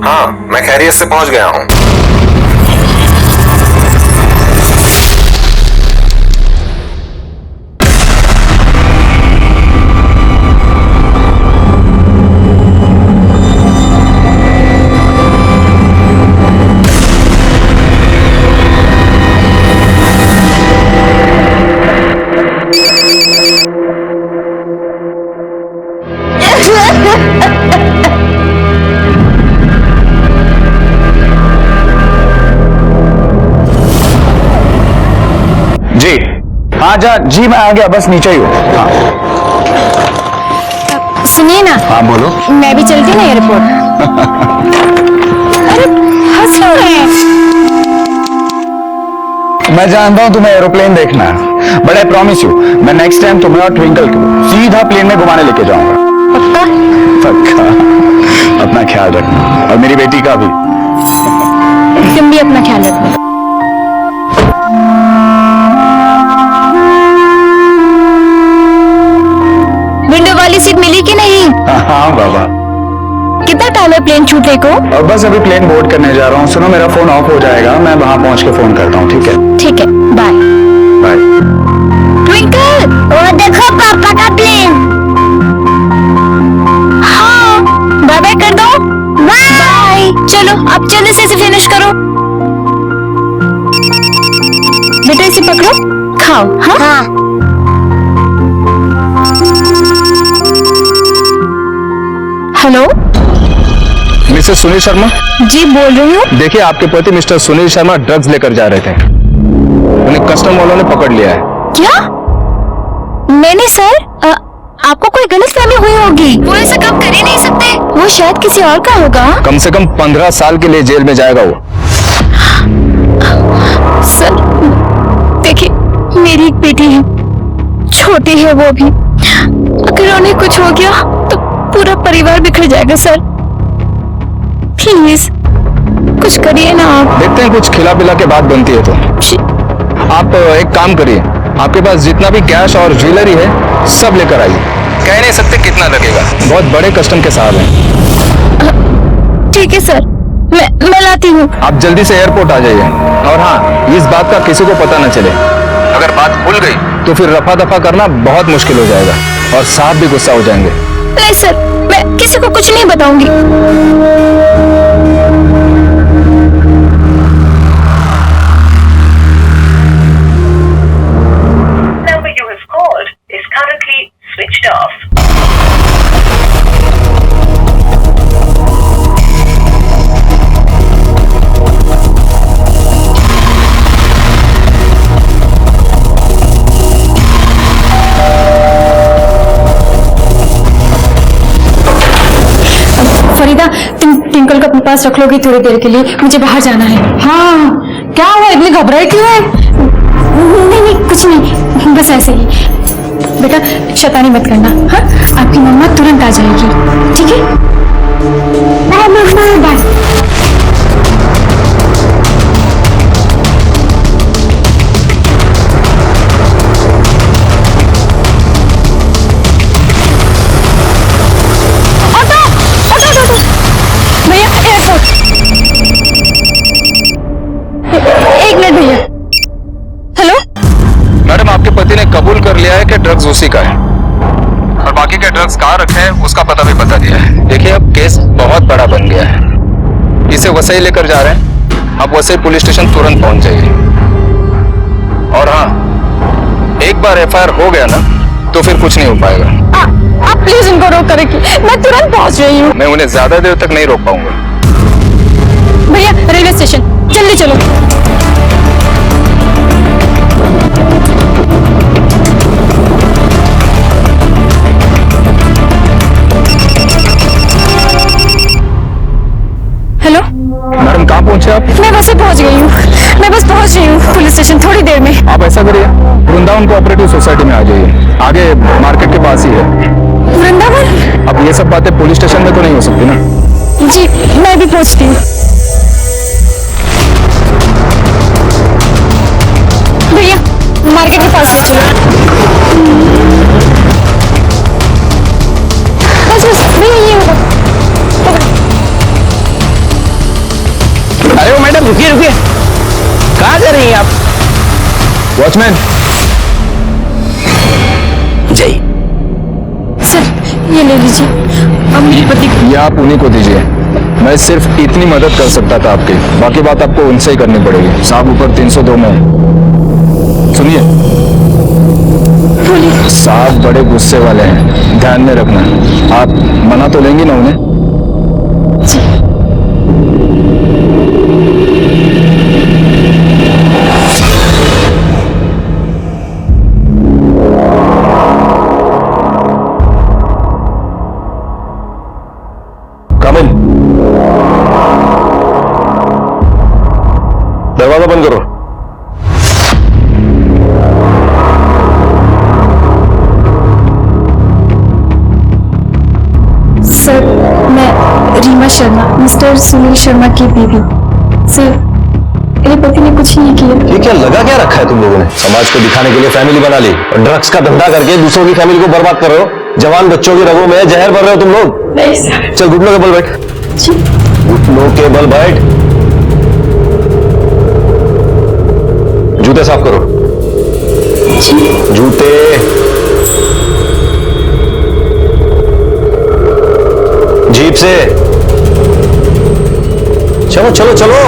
हाँ, मैं खैरियत से पहुंच गया हूँ। जी हाँ जी मैं आ गया, बस नीचे ही हूँ। हाँ सुनिए ना। हाँ बोलो। मैं भी चलती ना एयरपोर्ट। अरे हंस क्यों रहे हैं? मैं जानता हूँ तुम्हें एरोप्लेन देखना है, बट आई प्रॉमिस यू मैं नेक्स्ट टाइम तुम्हें और ट्विंकल को सीधा प्लेन में घुमाने लेके जाऊंगा। पक्का? पक्का। अपना ख्याल रखना और मेरी बेटी का भी। तुम भी अपना ख्याल रखना। विंडो वाली सीट मिली कि नहीं? हाँ बाबा। कितना टाइम है प्लेन छूटने को? और बस अभी प्लेन बोर्ड करने जा रहा हूँ। सुनो मेरा फोन ऑफ हो जाएगा, मैं वहां पहुंच के फोन करता हूँ। ठीक है? ठीक है, बाय बाय। ट्विंकल, वो देखो पापा का प्लेन। हाँ, बाय बाय कर दो। बाय। चलो अब जल्दी से इसे फिनिश करो। बेटा इसे पकड़ो, खाओ। हाँ। Hello Mrs Sunil Sharma? जी बोल रही हूँ। देखिए आपके पति मिस्टर सुनील शर्मा ड्रग्स लेकर जा रहे थे, उन्हें कस्टम वालों ने पकड़ लिया है। क्या? नहीं सर, आपको कोई गलतफहमी हुई होगी। वो ऐसा काम कर ही नहीं सकते। वो शायद किसी और का होगा। कम से कम 15 साल के लिए जेल में जाएगा वो। सर देखिए, मेरी एक बेटी है, छोटी है वो भी। अगर उन्हें कुछ हो गया तो पूरा परिवार बिखर जाएगा। सर प्लीज कुछ करिए ना आप। देखते हैं कुछ खिला पिला के बात बनती है तो। आप एक काम करिए, आपके पास जितना भी कैश और ज्वेलरी है सब लेकर आइए। कह नहीं सकते कितना लगेगा, बहुत बड़े कस्टम के साहब हैं। ठीक है सर, मैं लाती हूँ। आप जल्दी से एयरपोर्ट आ जाइए। और हाँ, इस बात का किसी को पता न चले। अगर बात खुल गई तो फिर रफा दफा करना बहुत मुश्किल हो जाएगा और साहब भी गुस्सा हो जाएंगे। नहीं सर, मैं किसी को कुछ नहीं बताऊंगी। number you have called is currently switched off. Farida, तुम ट्विंकल को अपने पास रख लोगी थोड़ी देर के लिए? मुझे बाहर जाना है। हाँ, क्या हुआ? इतनी घबराई क्यों है? नहीं कुछ नहीं, बस ऐसे ही। बेटा शैतानी मत करना। हाँ, आपकी मम्मा तुरंत आ जाएगी। ठीक है? बाय मम्मा, बाय। भैया एयरपोर्ट, एक मिनट भैया। हेलो मैडम, आपके पति ने कबूल कर लिया है कि ड्रग्स उसी का है और बाकी के ड्रग्स कहाँ रखे हैं उसका पता भी बता दिया है। देखिए अब केस बहुत बड़ा बन गया है, इसे वसई लेकर जा रहे हैं। अब वसई पुलिस स्टेशन तुरंत पहुंच जाइए। और हाँ, एक बार एफआईआर हो गया ना तो फिर कुछ नहीं हो पाएगा। आप प्लीज इनको रोक कर रखिए, मैं तुरंत पहुंच रही हूँ। मैं उन्हें ज्यादा देर तक नहीं रोक पाऊंगा। भैया रेलवे स्टेशन जल्दी चलो। हेलो मैडम, कहाँ पहुंचे आप? मैं बस ही पहुंच गई हूँ। मैं बस पहुंच रही हूँ पुलिस स्टेशन, थोड़ी देर में। आप ऐसा करिए, वृंदावन कोऑपरेटिव सोसाइटी में आ जाइए, आगे मार्केट के पास ही है। वृंदावन? अब ये सब बातें पुलिस स्टेशन में तो नहीं हो सकती ना। जी मैं भी पहुंचती हूँ। भैया मार्केट के पास से चलो। बस भैया ये होगा। रुकिए रुकिए, कहाँ जा रही हैं आप? वॉचमैन। जय। सर ये ले लीजिए, अब मेरे पति को। ये आप उन्हीं को दीजिए। मैं सिर्फ इतनी मदद कर सकता था आपकी, बाकी बात आपको उनसे ही करनी पड़ेगी। साहब ऊपर 302 में। सुनिए, बोलिए। साहब बड़े गुस्से वाले हैं, ध्यान में रखना। आप मना तो लेंगी ना उन्हें? जी। कम इन। दरवाजा बंद करो। सर मैं रीमा शर्मा, मिस्टर सुनील शर्मा की बीवी। सर मेरे पति ने कुछ नहीं किया। ये क्या लगा क्या रखा है तुम लोगों ने? समाज को दिखाने के लिए फैमिली बना ली और ड्रग्स का धंधा करके दूसरों की फैमिली को बर्बाद कर रहे हो। जवान बच्चों की रगों में जहर भर रहे हो तुम लोग। नहीं सर। चल घुटनों के बल बैठ। जी। घुटनों के बल बैठ। जूते साफ करो। जी। जूते। जीप से। चलो चलो चलो।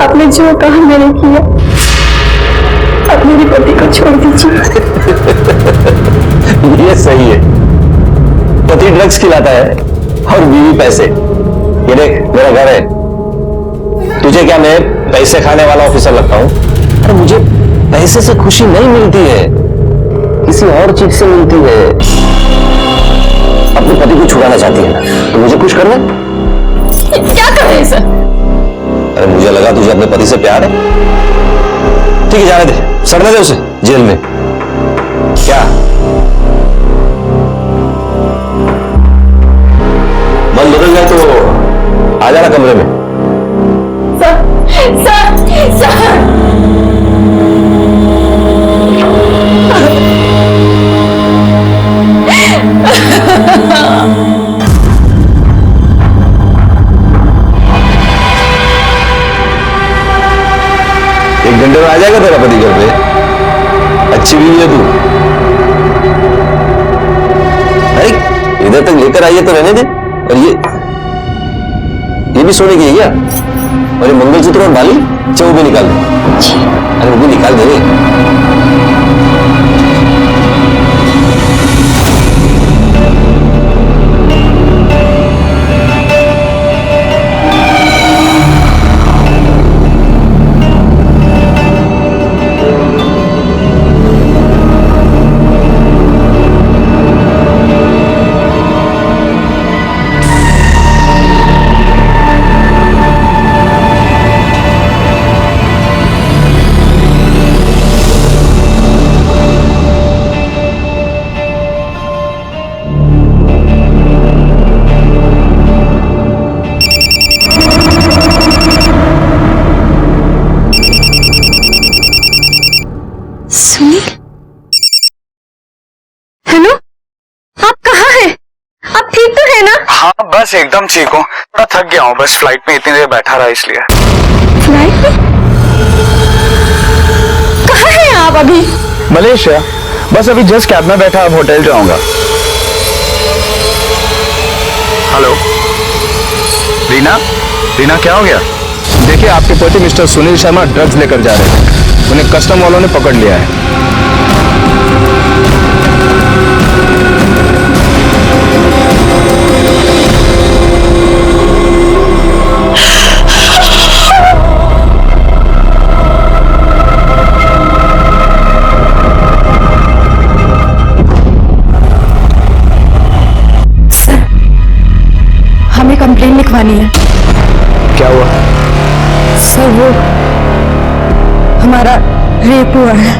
आपने जो कहा मैंने किया, अब मेरे पति को छोड़ दीजिए। ये सही है। पति ड्रग्स खिलाता है और बीवी पैसे। ये देख मेरा घर है, तुझे क्या मैं पैसे खाने वाला ऑफिसर लगता हूं? अरे मुझे पैसे से खुशी नहीं मिलती है, किसी और चीज से मिलती है। अपने पति को छुड़ाना चाहती है ना, तो मुझे खुश करना। क्या कर रहे हैं सर? अरे मुझे लगा तुझे अपने पति से प्यार है। ठीक है, जाने दे, सड़ने दे उसे जेल में। क्या मन बदल जाए तो आ जाना कमरे में। Sir sir sir. एक घंटे में आ जाएगा तेरा पति घर पे। अच्छी भी है तू। अरे इधर तक लेकर आइए तो रहने दे। और ये भी सोने की है क्या? और ये मंगलसूत्र और बाली, चलो वो भी निकाल दे। अरे वो भी निकाल दे। सुनील, हेलो, आप कहाँ हैं? आप ठीक तो है ना? हाँ बस एकदम ठीक हूँ, थोड़ा थक गया हूँ, बस फ्लाइट में इतनी देर बैठा रहा इसलिए। फ्लाइट में? कहाँ हैं आप अभी? मलेशिया, बस अभी जस्ट कैब में बैठा, अब होटल जाऊंगा। हेलो रीना, रीना क्या हो गया? देखिए आपके पति मिस्टर सुनील शर्मा ड्रग्स लेकर जा रहे थे, उन्हें कस्टम वालों ने पकड़ लिया है। सर, हमें कंप्लेन लिखवानी है। क्या हुआ? सर वो हमारा रेप हुआ है।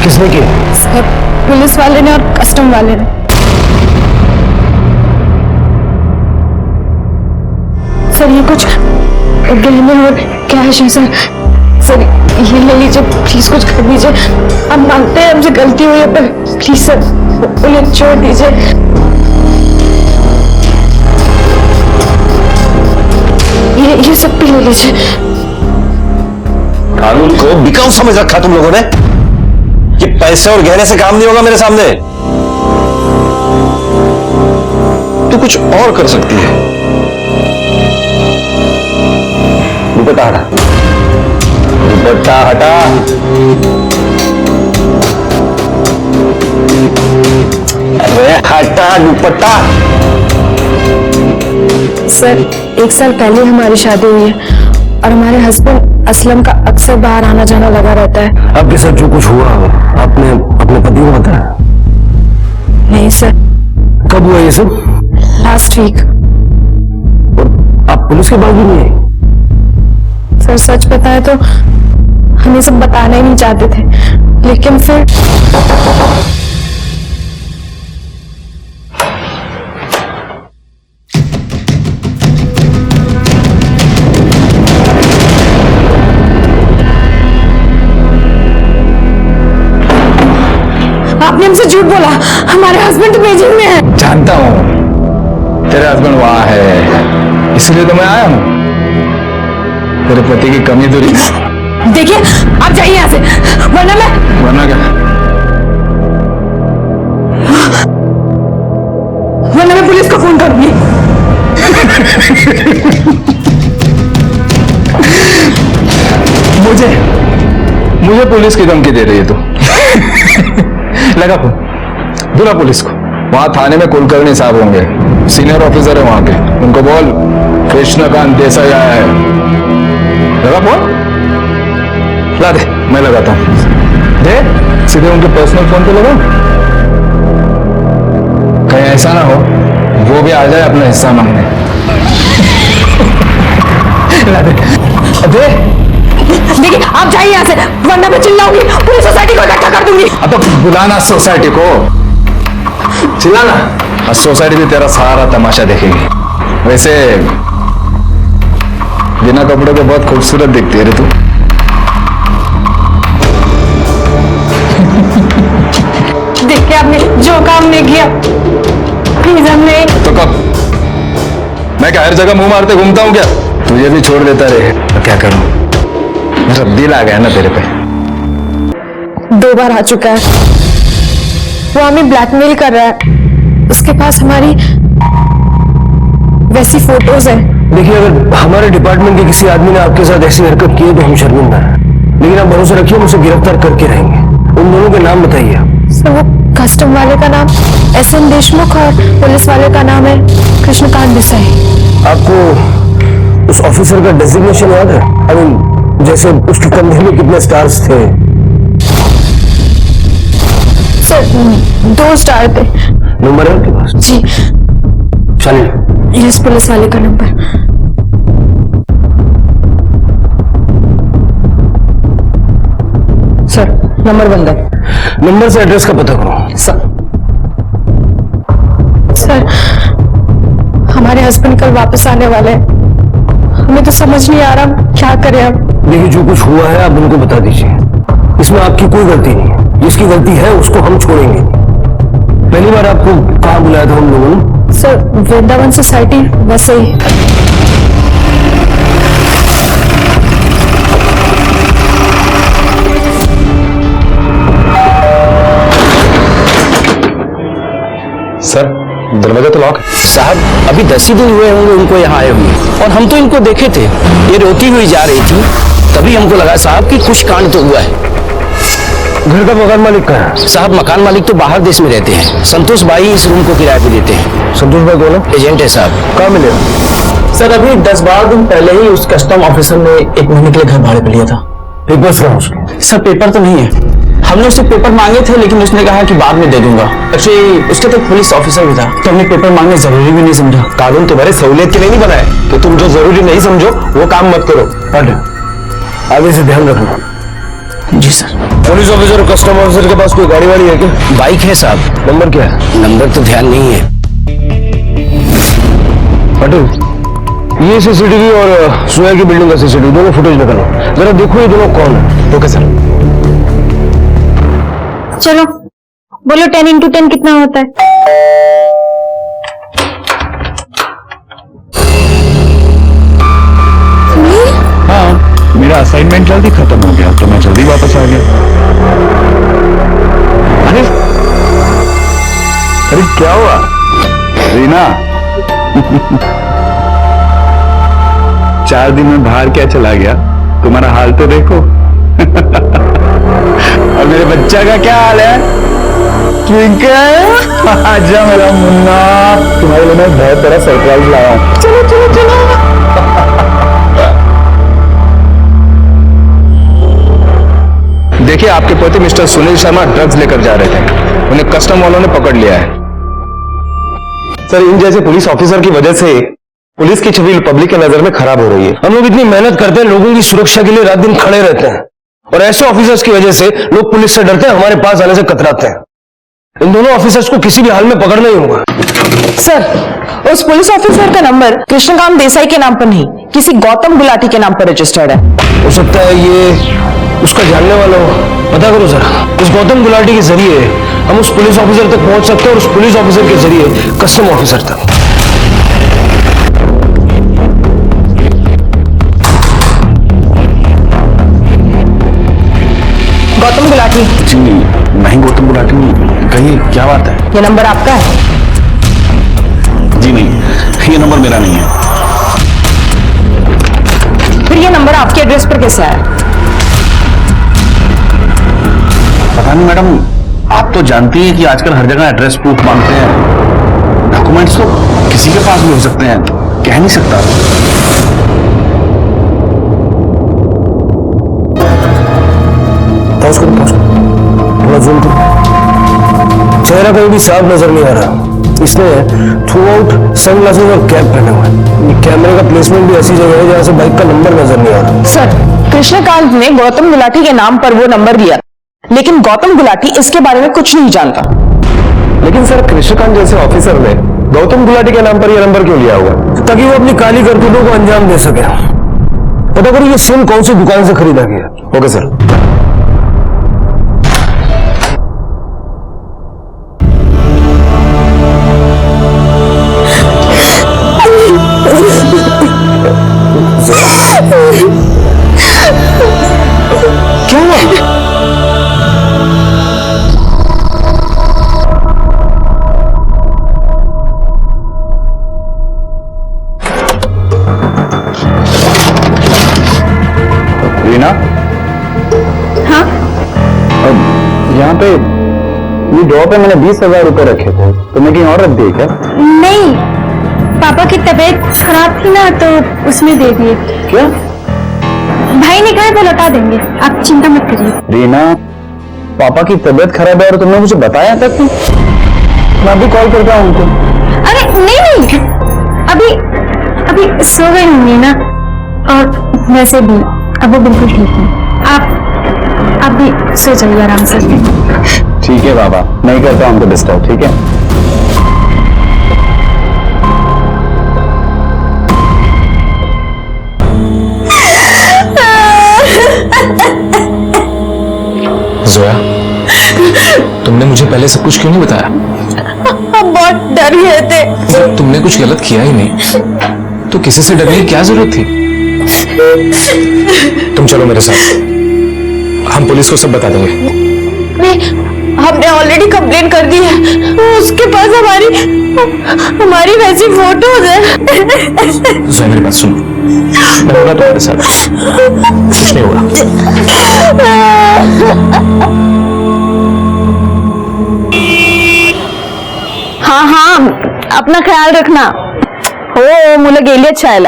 किसने की? सर पुलिस वाले ने और कस्टम वाले ने। सर ये कुछ गहने और कैश है सर। सर ये ले लीजिए, प्लीज कुछ कर दीजिए। अब मानते हैं हमसे गलती हुई है, पर प्लीज सर उन्हें छोड़ दीजिए। ये सब भी ले लीजिए। कानून को बिकाऊ समझ रखा तुम लोगों ने। ये पैसे और गहने से काम नहीं होगा मेरे सामने। तू कुछ और कर सकती है। दुपट्टा हटा, दुपट्टा हटा। अरे हटा दुपट्टा। सर 1 साल पहले हमारी शादी हुई है और हमारे हस्बैंड असलम का अक्सर बाहर आना जाना लगा रहता है। आपके साथ जो कुछ हुआ आपने अपने पति को बताया? नहीं सर। कब हुआ ये सब? Last week. आप पुलिस के पास भी नहीं है? सर सच बताएं तो हम ये सब बताना ही नहीं चाहते थे, लेकिन फिर आपने हमसे झूठ बोला। हमारे हस्बैंड तो बीजिंग में है। जानता हूँ तेरे हस्बैंड वहां है, इसलिए तो मैं आया हूँ तेरे पति की कमी दूरी। देखिए आप जाइए यहाँ से, वरना क्या? मैं पुलिस को फोन करूंगी। मुझे पुलिस की धमकी दे रही है तू? लगा फोन, बुला पुलिस को। वहां थाने में कुलकर्णी साहब होंगे, सीनियर ऑफिसर है वहां के। उनको बोल कृष्णकांत देसाई आया है। लगा फोन? ला दे, मैं लगाता हूं। दे सीधे उनके पर्सनल फोन पे लगा। कहीं ऐसा ना हो वो भी आ जाए अपना हिस्सा मांगने। ला दे। देखिए आप जाइए यहाँ से, वरना मैं चिल्लाऊंगी, पूरी सोसाइटी को इकट्ठा कर दूंगी। अब तो बुलाना सोसाइटी को, चिल्लाना। सोसाइटी भी तेरा सारा तमाशा देखेगी। वैसे बिना कपड़ों के बहुत खूबसूरत दिखती है रे तू। देखिए आपने जो काम नहीं किया, प्लीज हमने। तो कब? मैं क्या हर जगह मुंह मारते घूमता हूँ क्या? तुझे भी छोड़ देता रे, तो क्या करूं? मेरा दिल आ गया ना तेरे पे। 2 बार आ चुका है। वो हमें ब्लैकमेल कर रहा है। उसके पास हमारी वैसी फोटोज है। देखिए अगर हमारे डिपार्टमेंट के किसी आदमी ने आपके साथ ऐसी हरकत की है तो हम शर्मिंदा हैं, लेकिन आप भरोसा रखिए हम उसे गिरफ्तार करके रहेंगे। उन दोनों के नाम बताइए आप। सर वो कस्टम वाले का नाम SM देशमुख और पुलिस वाले का नाम है कृष्णकांत देसाई। आपको उस ऑफिसर का डेजिग्नेशन याद है? आई मीन जैसे उसके कंधे में कितने स्टार्स थे? सर 2 स्टार थे। नंबर है आपके पास? जी। चलिए। यस, पुलिस वाले का नंबर। सर नंबर बंद है। नंबर से एड्रेस का पता करो। सर हमारे हस्बैंड कल वापस आने वाले हैं। हमें तो समझ नहीं आ रहा क्या करें अब। देखिए जो कुछ हुआ है आप उनको बता दीजिए। इसमें आपकी कोई गलती नहीं है। जिसकी गलती है उसको हम छोड़ेंगे। पहली बार आपको कहाँ बुलाया था हम लोगों ने? सर वृंदावन सोसाइटी, वैसे ही। सर दरवाजा तो लॉक है। साहब अभी 10 ही दिन हुए होंगे उनको यहाँ आए हुए, और हम तो इनको देखे थे, ये रोती हुई जा रही थी, तभी हमको लगा साहब कि कुछ कांड तो हुआ है। घर का मकान मालिक कहाँ है? साहब मकान मालिक तो बाहर देश में रहते हैं। संतोष भाई इस रूम को किराए पे देते हैं। संतोष भाई कौन है? एजेंट है साहब। कहाँ मिले? सर अभी 10-12 दिन पहले ही उस कस्टम ऑफिसर ने 1 महीने के लिए घर भाड़े पे लिया था। पेपर्स कहाँ उसके? सर पेपर तो नहीं है। हमने उससे पेपर मांगे थे, लेकिन उसने कहा कि बाद में दे दूंगा। एक्चुअली उसके तो पुलिस ऑफिसर भी था, तो हमने पेपर मांगने जरूरी भी नहीं समझा। कानून तुम्हारी सहूलियत के लिए नहीं बनाए कि तुम जो जरूरी नहीं समझो वो काम मत करो। आगे से ध्यान रखना। जी सर। पुलिस ऑफिसर और कस्टम ऑफिसर के पास कोई गाड़ी वाड़ी है क्या? बाइक है साहब। नंबर क्या है? नंबर तो ध्यान नहीं है। पटू ये सीसीटीवी और सोया की बिल्डिंग का सीसीटीवी दोनों फुटेज निकालो, जरा देखो ये दोनों कौन है। Okay sir. चलो बोलो 10 × 10 कितना होता है? हाँ, मेरा असाइनमेंट जल्दी खत्म हो गया तो मैं जल्दी वापस आ गया। अरे अरे क्या हुआ रीना? 4 दिन में बाहर क्या चला गया? तुम्हारा हाल तो देखो। और मेरे बच्चा का क्या हाल है? ट्विंकल, आजा मेरा मुन्ना, तुम्हारे लिए मैं बहुत बड़ा सरप्राइज लाया हूं। चलो चलो चलो। देखिए, आपके पति मिस्टर सुनील शर्मा ड्रग्स लेकर जा रहे थे, उन्हें कस्टम वालों ने पकड़ लिया है। सर, इन जैसे पुलिस ऑफिसर की वजह से पुलिस की छवि पब्लिक के नजर में खराब हो रही है। हम लोग इतनी मेहनत करते हैं, लोगों की सुरक्षा के लिए रात दिन खड़े रहते हैं, और ऐसे ऑफिसर्स की वजह से लोग पुलिस से डरते हैं, हमारे पास आने से कतराते हैं। इन दोनों ऑफिसर्स को किसी भी हाल में पकड़ना ही होगा। सर, उस पुलिस ऑफिसर का नंबर कृष्णकांत देसाई के नाम पर नहीं, किसी गौतम गुलाटी के नाम पर रजिस्टर्ड है। हो सकता है ये उसका जानने वाला हो, पता करो जरा। इस गौतम गुलाटी के जरिए हम उस पुलिस ऑफिसर तक पहुंच सकते हैं, और उस पुलिस ऑफिसर के जरिए कस्टम ऑफिसर तक। गौतम गुलाटी जी नहीं, गौतम गुलाटी कहिए, क्या बात है? ये नंबर आपका है? जी नहीं, ये नंबर मेरा नहीं है। फिर ये नंबर आपके एड्रेस पर कैसे आया? पता नहीं मैडम, आप तो जानती हैं कि आजकल हर जगह एड्रेस प्रूफ मांगते हैं। डॉक्यूमेंट्स तो किसी के पास भी हो सकते हैं, कह नहीं सकता। पॉज करो, थोड़ा जूम करो। चेहरा कहीं भी साफ नजर नहीं आ रहा। इसने थ्रू आउट सनग्लासेस और कैप पहने हुए हैं। कैमरे का प्लेसमेंट भी ऐसी जगह है जहां से बाइक का नंबर नजर नहीं आ रहा। सर, कृष्णकांत ने गौतम गुलाटी के नाम पर वो नंबर दिया, लेकिन गौतम गुलाटी इसके बारे में कुछ नहीं जानता। लेकिन सर, कृष्णकांत जैसे ऑफिसर ने गौतम गुलाटी के नाम पर यह नंबर क्यों लिया हुआ? ताकि वो अपनी काली करतूतों को अंजाम दे सके। पता करो ये सिम कौन सी दुकान से खरीदा गया। Okay sir. क्या हुआ? रीना? हाँ, यहाँ पे ये ड्रॉ पे मैंने 20,000 रुपए रखे थे, तुमने कहीं और रख दिए क्या? नहीं, पापा की तबीयत खराब थी ना, तो उसमें दे दिए। क्या? भाई ने कहा था लौटा देंगे, आप चिंता मत करिए। रीना, पापा की तबीयत खराब है और तुमने मुझे बताया तक नहीं? मैं अभी कॉल करता हूँ उनको। अरे नहीं, अभी सो गए होंगे ना, और वैसे भी अब वो बिल्कुल ठीक है। आप भी सो जाइए आराम से। ठीक है बाबा, नहीं करता हूँ उनको डिस्टर्ब, ठीक है? जोया, तुमने मुझे पहले सब कुछ क्यों नहीं बताया? हम बहुत डर गए थे। जब तुमने कुछ गलत किया ही नहीं तो किसी से डरने की क्या जरूरत थी? तुम चलो मेरे साथ, हम पुलिस को सब बता देंगे। हमने ऑलरेडी कंप्लेन कर दी है, उसके पास हमारी वैसी फोटोज है। जोया, मेरी बात सुनो, मैं होगा तुम्हारे साथ, कुछ नहीं होगा। हाँ, अपना ख्याल रखना। हो मुला गेली अच्छा है।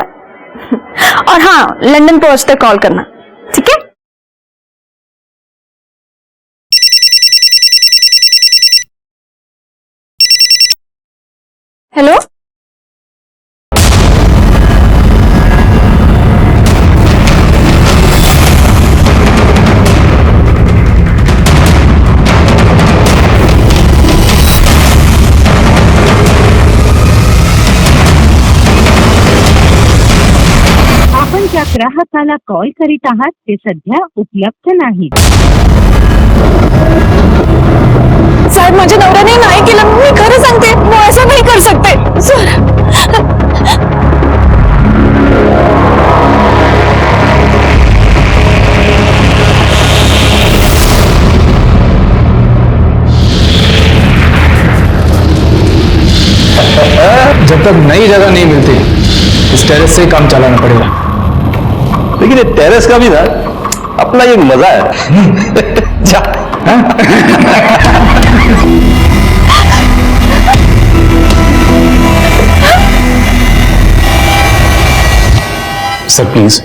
और हाँ, लंदन पहुंचते कॉल करना, ठीक है? हेलो, ग्राहकाला कॉल करीत आहात ते सध्या उपलब्ध नाहीत. साहेब माझ्या नवऱ्याने नाही केलं, मी खरं सांगते, वो ऐसा नहीं कर सकते सर. जब तक नई जगह नहीं मिलती इस टेरेस से ही काम चलाना पड़ेगा. लेकिन ये टेरेस का भी ना अपना एक मजा है. जा. सर प्लीज,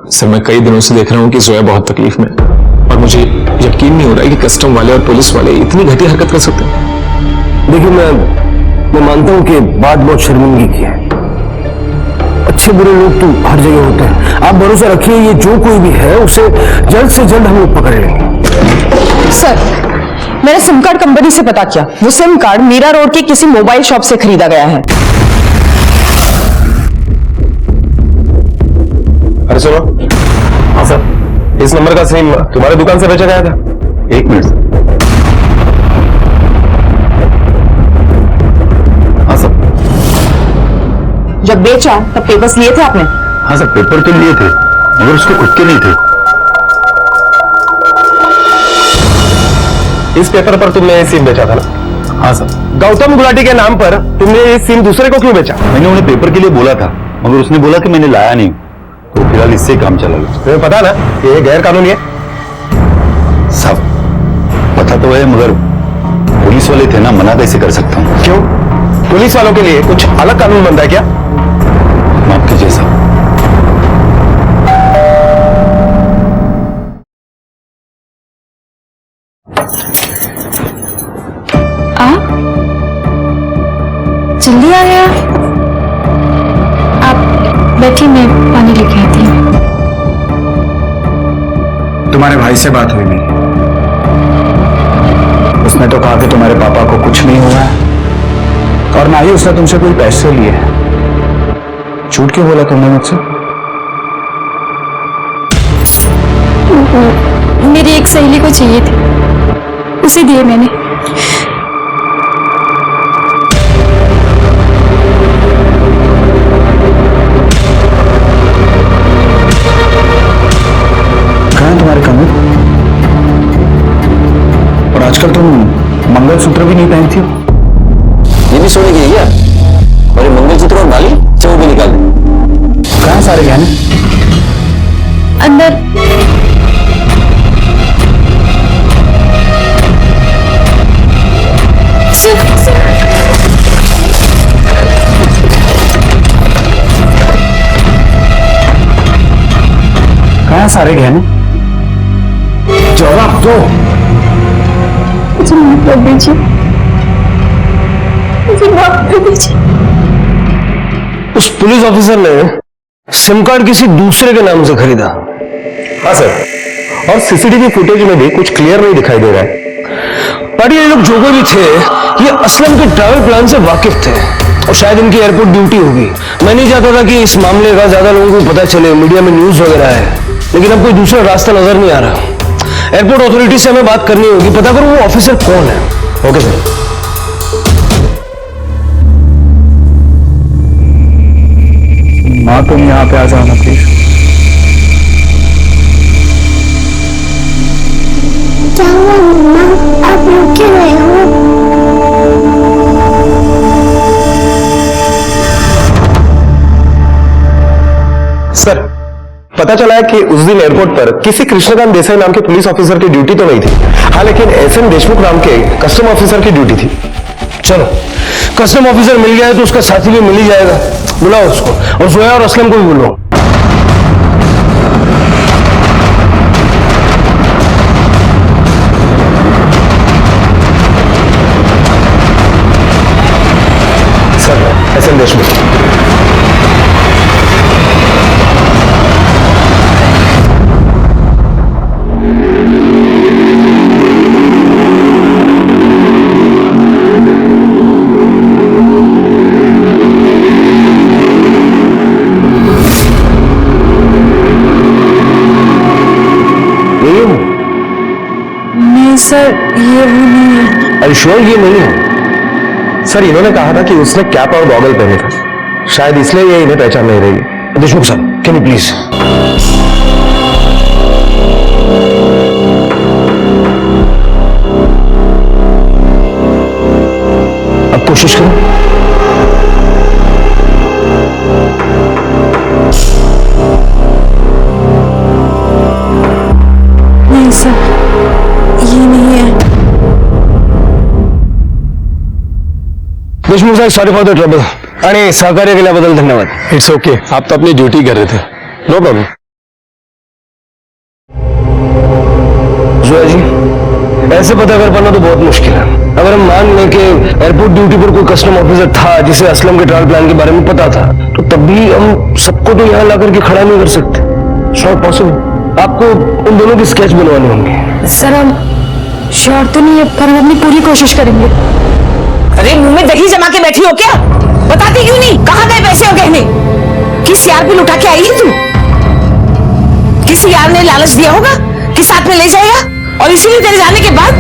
सर मैं कई दिनों से देख रहा हूँ कि जोया बहुत तकलीफ में और मुझे यकीन नहीं हो रहा है कि कस्टम वाले और पुलिस वाले इतनी घटिया हरकत कर सकते हैं. देखिए मैं मानता हूं कि बात बहुत शर्मिंदगी की है. अच्छे बुरे लोग तो हर जगह होते हैं. आप भरोसा रखिए, ये जो कोई भी है उसे जल्द से जल्द हम लोग पकड़ लेंगे. सर मैंने सिम कार्ड कंपनी से पता किया, वो सिम कार्ड मीरा रोड की किसी मोबाइल शॉप से खरीदा गया है. अरे सुनो. हाँ सर, इस नंबर का सिम तुम्हारे दुकान से बेचा गया था. एक मिनट. हाँ सर. जब बेचा तब पेपर्स लिए थे आपने? हाँ सर, पेपर तो लिए थे मगर उसके खुद के नहीं थे. इस पेपर पर तुमने ये सिम बेचा था ना? हाँ सर. गौतम गुलाटी के नाम पर तुमने ये सिम दूसरे को क्यों बेचा? मैंने उन्हें पेपर के लिए बोला था मगर उसने बोला कि मैंने लाया नहीं, तो फिलहाल इससे काम चला लो. तुम्हें पता ना कि ये गैर कानूनी है? सब पता तो है मगर पुलिस वाले थे ना, मना कैसे कर सकता हूँ. क्यों? पुलिस वालों के लिए कुछ अलग कानून बनता है क्या? माफ कीजिए साहब. आप जल्दी आ गया. आप बैठिए, मैं पानी लेके आती हूँ. तुम्हारे भाई से बात हुई मेरी. उसने तो कहा कि तुम्हारे पापा को कुछ नहीं हुआ है और ना ही उसने तुमसे कोई पैसे लिए. झूठ क्यों बोला तुमने मुझसे? मेरी एक सहेली को चाहिए थे, उसे दिए मैंने. कहाँ है तुम्हारे कमर? और आजकल तुम मंगलसूत्र भी नहीं पहनती हो. ये भी सोने की है क्या? और ये मंगलसूत्र और बाली से वो भी निकाल दे. कहाँ सारे गहने? अंदर. कहाँ सारे गहने? जवाब दो. मुझे माफ कर दीजिए, मुझे माफ कर दीजिए. उस पुलिस ऑफिसर ने सिम कार्ड किसी दूसरे के नाम से खरीदा. हाँ सर, और सीसीटीवी फुटेज में भी कुछ क्लियर नहीं दिखाई दे रहा है. पर ये लोग जो कोई भी थे, ये असलम के ट्रैवल प्लान से वाकिफ थे और शायद इनकी एयरपोर्ट ड्यूटी होगी. मैं नहीं चाहता था कि इस मामले का ज्यादा लोगों को पता चले, मीडिया में न्यूज वगैरह है, लेकिन अब कोई दूसरा रास्ता नजर नहीं आ रहा. एयरपोर्ट अथॉरिटी से हमें बात करनी होगी, पता करो वो ऑफिसर कौन है. Okay sir. माँ तुम यहाँ पे आ जाना प्लीज. क्या हुआ मम्मा, आप रुक क्यों रहे हो? सर, पता चला है कि उस दिन एयरपोर्ट पर किसी कृष्णकांत देसाई नाम के पुलिस ऑफिसर की ड्यूटी तो नहीं थी. हाँ, लेकिन एसएन देशमुख नाम के कस्टम ऑफिसर की ड्यूटी थी. चलो, कस्टम ऑफिसर मिल गया है तो उसका साथी भी मिल ही जाएगा. बुलाओ उसको, और जोया और असलम को भी बुलाओ. Sir, SN Deshmukh. सर ये वो नहीं है। अरे श्योर ये नहीं है? सर इन्होंने कहा था कि उसने कैप और गॉगल पहने थे, शायद इसलिए ये इन्हें पहचान नहीं रही। देशमुख साहब कैन यू प्लीज? अब कोशिश करो। नहीं सर ये नहीं है। देशमुख साहेब सॉरी फॉर द ट्रबल आणि सहकार्य केल्याबद्दल धन्यवाद. इट्स ओके, आप तो अपनी ड्यूटी कर रहे थे. No problem. जोया जी ऐसे पता कर पाना तो बहुत मुश्किल है. अगर हम मान लें कि एयरपोर्ट ड्यूटी पर कोई कस्टम ऑफिसर था जिसे असलम के ट्रैवल प्लान के बारे में पता था, तो तब भी हम सबको तो यहाँ ला करके खड़ा नहीं कर सकते. It's not possible. आपको उन दोनों की स्केच बनवानी होंगी. सर हम श्योर तो नहीं है पर हम अपनी पूरी कोशिश करेंगे. अरे मुंह में दही जमा के बैठी हो क्या? बताती क्यों नहीं? कहाँ गए पैसे और गहने? किस यार पे लुटा के आई है तू? किसी यार ने लालच दिया होगा कि साथ में ले जाएगा, और इसीलिए तेरे जाने के बाद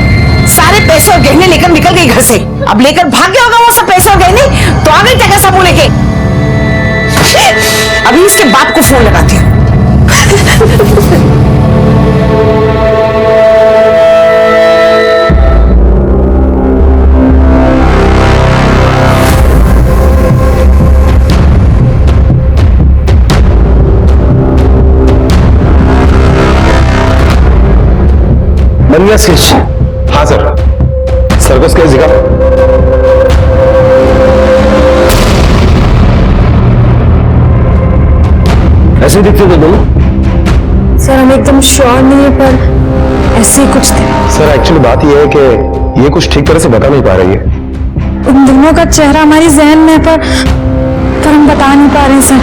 सारे पैसे और गहने लेकर निकल गई घर से. अब लेकर भाग गया होगा वो सब पैसे और गहने, तो आ गई टका सब लेके. अभी इसके बाप को फोन लगाती हूँ. बन गया स्केच? हाँ सर. सर को स्केच दिखा. ऐसे दिखते थे दोनों? सर हम एकदम श्योर नहीं है पर ऐसे ही कुछ थे. सर एक्चुअली बात यह है कि ये कुछ ठीक तरह से बता नहीं पा रही है. उन दोनों का चेहरा हमारी जहन में है पर हम बता नहीं पा रहे हैं सर.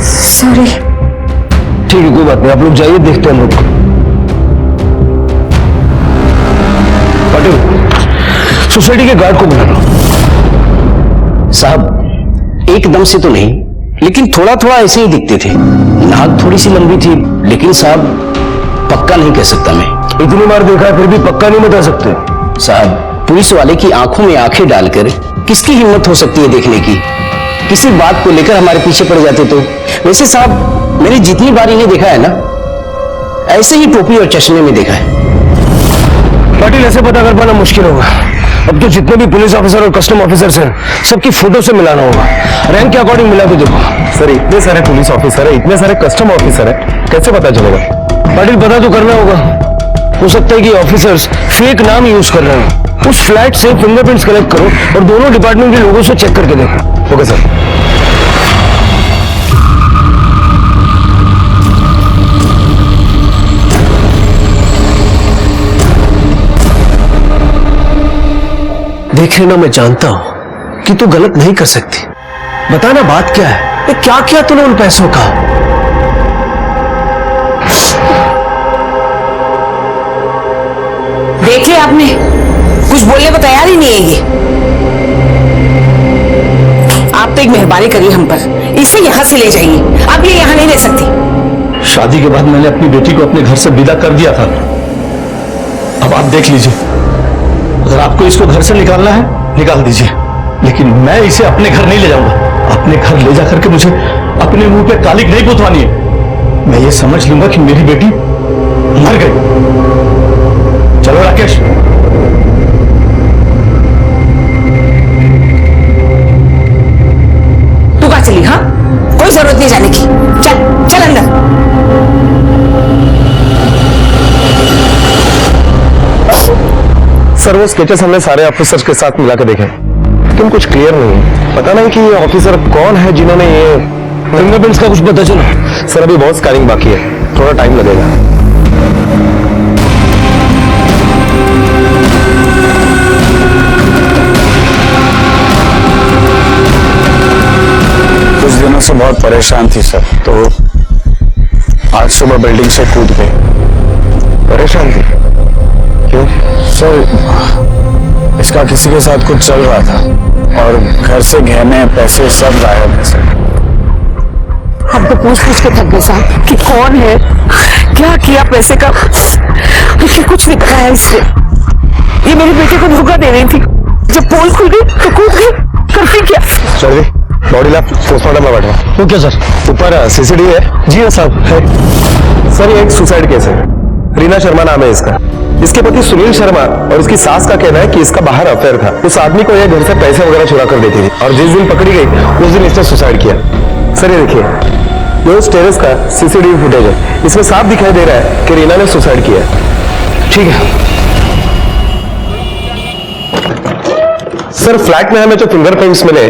सॉरी. ठीक है कोई बात नहीं, आप लोग जाइए देखते हैं हम लोग. पाटिल सोसाइटी के गार्ड को बुला लो. साहब एकदम से तो नहीं, लेकिन थोड़ा थोड़ा ऐसे ही दिखते थे. नाक थोड़ी सी लंबी थी, लेकिन साहब पक्का नहीं कह सकता मैं. इतनी बार देखा है फिर भी पक्का नहीं बता सकते. साहब पुलिस वाले की आंखों में आंखें डालकर किसकी हिम्मत हो सकती है देखने की? किसी बात को लेकर हमारे पीछे पड़ जाते तो. वैसे साहब मैंने जितनी बार इन्हें देखा है ना, ऐसे ही टोपी और चश्मे में देखा है. पाटिल ऐसे पता कर पाना मुश्किल होगा. अब तो जितने भी पुलिस ऑफिसर और कस्टम ऑफिसर्स हैं सबकी फोटो से मिलाना होगा. रैंक के अकॉर्डिंग मिला के देखो. सर इतने सारे पुलिस ऑफिसर है, इतने सारे कस्टम ऑफिसर है, कैसे पता चलेगा? पाटिल पता तो करना होगा. हो सकता है कि ऑफिसर्स फेक नाम यूज कर रहे हैं. उस फ्लैट से फिंगरप्रिंट्स कलेक्ट करो और दोनों डिपार्टमेंट के लोगों से चेक करके देखो. Okay sir. देख लेना, मैं जानता हूं कि तू गलत नहीं कर सकती. बताना बात क्या है? ये क्या किया तूने उन पैसों का? देख लिया आपने, कुछ बोलने को तैयार ही नहीं है ये. आप तो एक मेहरबानी करिए हम पर, इसे यहां से ले जाइए. आप ये यहां नहीं रह सकती. शादी के बाद मैंने अपनी बेटी को अपने घर से विदा कर दिया था. अब आप देख लीजिए, अगर आपको इसको घर से निकालना है निकाल दीजिए, लेकिन मैं इसे अपने घर नहीं ले जाऊंगा. अपने घर ले जाकर के मुझे अपने मुंह पे कालिक नहीं पुतवानी है. मैं ये समझ लूंगा कि मेरी बेटी मर गई. चलो राकेश. तू कहाँ चली? हाँ कोई जरूरत नहीं जाने की. चल चल अंदर. सर वो स्केचेस हमने सारे ऑफिसर्स के साथ मिला के देखे, लेकिन कुछ क्लियर नहीं है. पता नहीं कि ये ऑफिसर कौन है जिन्होंने ये. फिंगरप्रिंट्स का कुछ पता चला? सर अभी बहुत स्कैनिंग बाकी है, थोड़ा टाइम लगेगा. कुछ दिनों से बहुत परेशान थी सर, तो आज सुबह बिल्डिंग से कूद गई. परेशान थी? क्यों? सर इसका किसी के साथ कुछ चल रहा था और घर से गहने पैसे सब गायब है सर. हम तो पूछ पूछ के थक गए साहब कि कौन है, क्या किया पैसे का, लेकिन कुछ नहीं पता है इससे. ये मेरे बेटे को धोखा दे रही थी। जब पोल खुल गई तो कूद गई। करती क्या? चल बॉडी लैब पोस्टमार्टम में बैठा। Okay sir. ऊपर सीसीटीवी है? जी हाँ साहब है। सर ये एक सुसाइड केस है। रीना शर्मा नाम है इसका। इसके पति सुनील शर्मा और उसकी सास का कहना है कि इसका बाहर अफेयर था। उस आदमी को यह घर से पैसे वगैरह चुरा कर देती थी और जिस दिन पकड़ी गई उस दिन इसने सुसाइड किया। सर ये देखिए, ये उस टेरेस का सीसीटीवी फुटेज है। इसमें साफ दिखाई दे रहा है कि रीना ने सुसाइड किया। ठीक है सर फ्लैट में हमें जो फिंगरप्रिंट्स मिले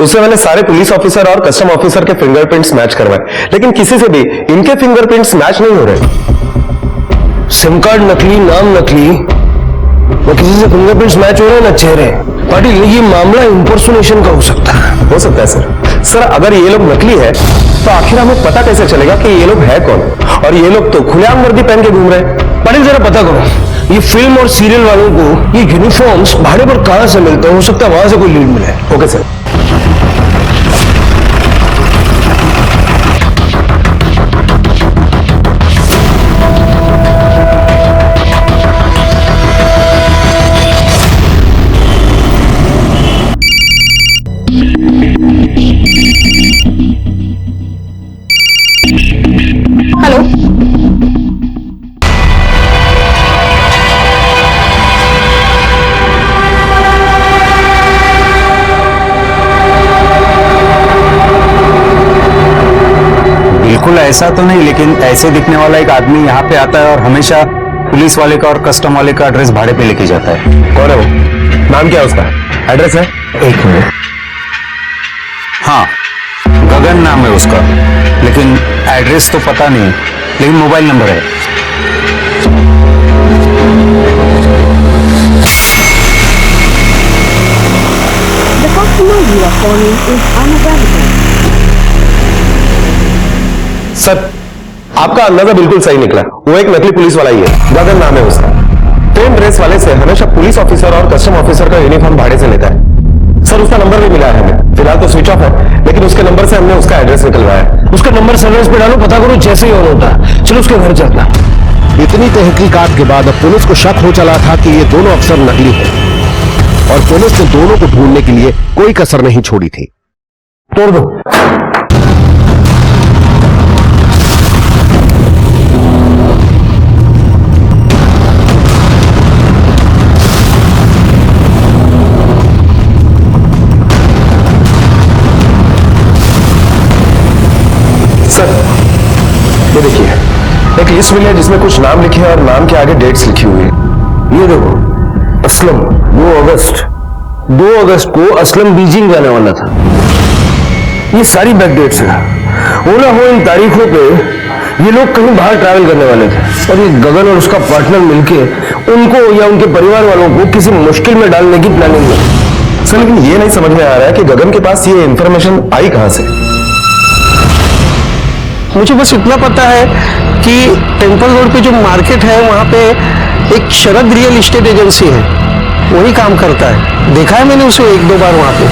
उससे मैंने सारे पुलिस ऑफिसर और कस्टम ऑफिसर के फिंगरप्रिंट्स मैच करवाए, लेकिन किसी से भी इनके फिंगरप्रिंट्स मैच नहीं हो रहे। सिम कार्ड नकली, नाम नकली, न किसी से फिंगरप्रिंट्स मैच हो रहे हैं न चेहरे। पाटिल ये मामला इंपर्सोनेशन का हो सकता है। हो सकता है सर। सर अगर ये लोग नकली है तो आखिर हमें पता कैसे चलेगा कि ये लोग है कौन? और ये लोग तो खुलेआम वर्दी पहन के घूम रहे हैं। पाटिल जरा पता करो, ये फिल्म और सीरियल वालों को ये यूनिफॉर्म्स भाड़े पर कहां से मिलते हैं? हो सकता है वहां से कोई लीड मिले। Okay sir. हेलो, बिल्कुल ऐसा तो नहीं, लेकिन ऐसे दिखने वाला एक आदमी यहाँ पे आता है और हमेशा पुलिस वाले का और कस्टम वाले का एड्रेस भाड़े पे लेके जाता है। कौन है वो? नाम क्या है उसका? एड्रेस है? एक मिनट। हाँ, गगन नाम है उसका, लेकिन एड्रेस तो पता नहीं, लेकिन मोबाइल नंबर है। The customer you are calling is unavailable. Sir आपका अंदाजा बिल्कुल सही निकला। वो एक नकली पुलिस वाला ही है। गगन नाम है उसका। सेम ड्रेस वाले से हमेशा पुलिस ऑफिसर और कस्टम ऑफिसर का यूनिफॉर्म भाड़े से लेता है। सर उसका नंबर भी मिला है हमें। फिलहाल तो स्विच ऑफ है, लेकिन उसके नंबर से हमने उसका एड्रेस निकलवाया है। उसका नंबर सर्विस पे डालो, पता करो जैसे ही ऑन होता है। चलो उसके घर चलना। इतनी तहकीकात के बाद अब पुलिस को शक हो चला था कि ये दोनों अफसर नकली हैं और पुलिस ने दोनों को ढूंढने के लिए कोई कसर नहीं छोड़ी थी। तोड़ दो। सर ये देखिए, एक लिस्ट मिली है जिसमें कुछ नाम लिखे हैं और नाम के आगे डेट्स लिखी हुई है। ये देखो, असलम 2 अगस्त को असलम बीजिंग जाने वाला था। ये सारी बैक डेट्स है। हो ना हो इन तारीखों पे ये लोग कहीं बाहर ट्रैवल करने वाले थे और ये गगन और उसका पार्टनर मिलके उनको या उनके परिवार वालों को किसी मुश्किल में डालने की प्लानिंग की। सर लेकिन ये नहीं समझ में आ रहा है कि गगन के पास ये इंफॉर्मेशन आई कहां से? मुझे बस इतना पता है कि टेम्पल रोड पे जो मार्केट है वहां पे एक शरद रियल एस्टेट एजेंसी है, वही काम करता है। देखा है मैंने उसे 1-2 बार वहां पे।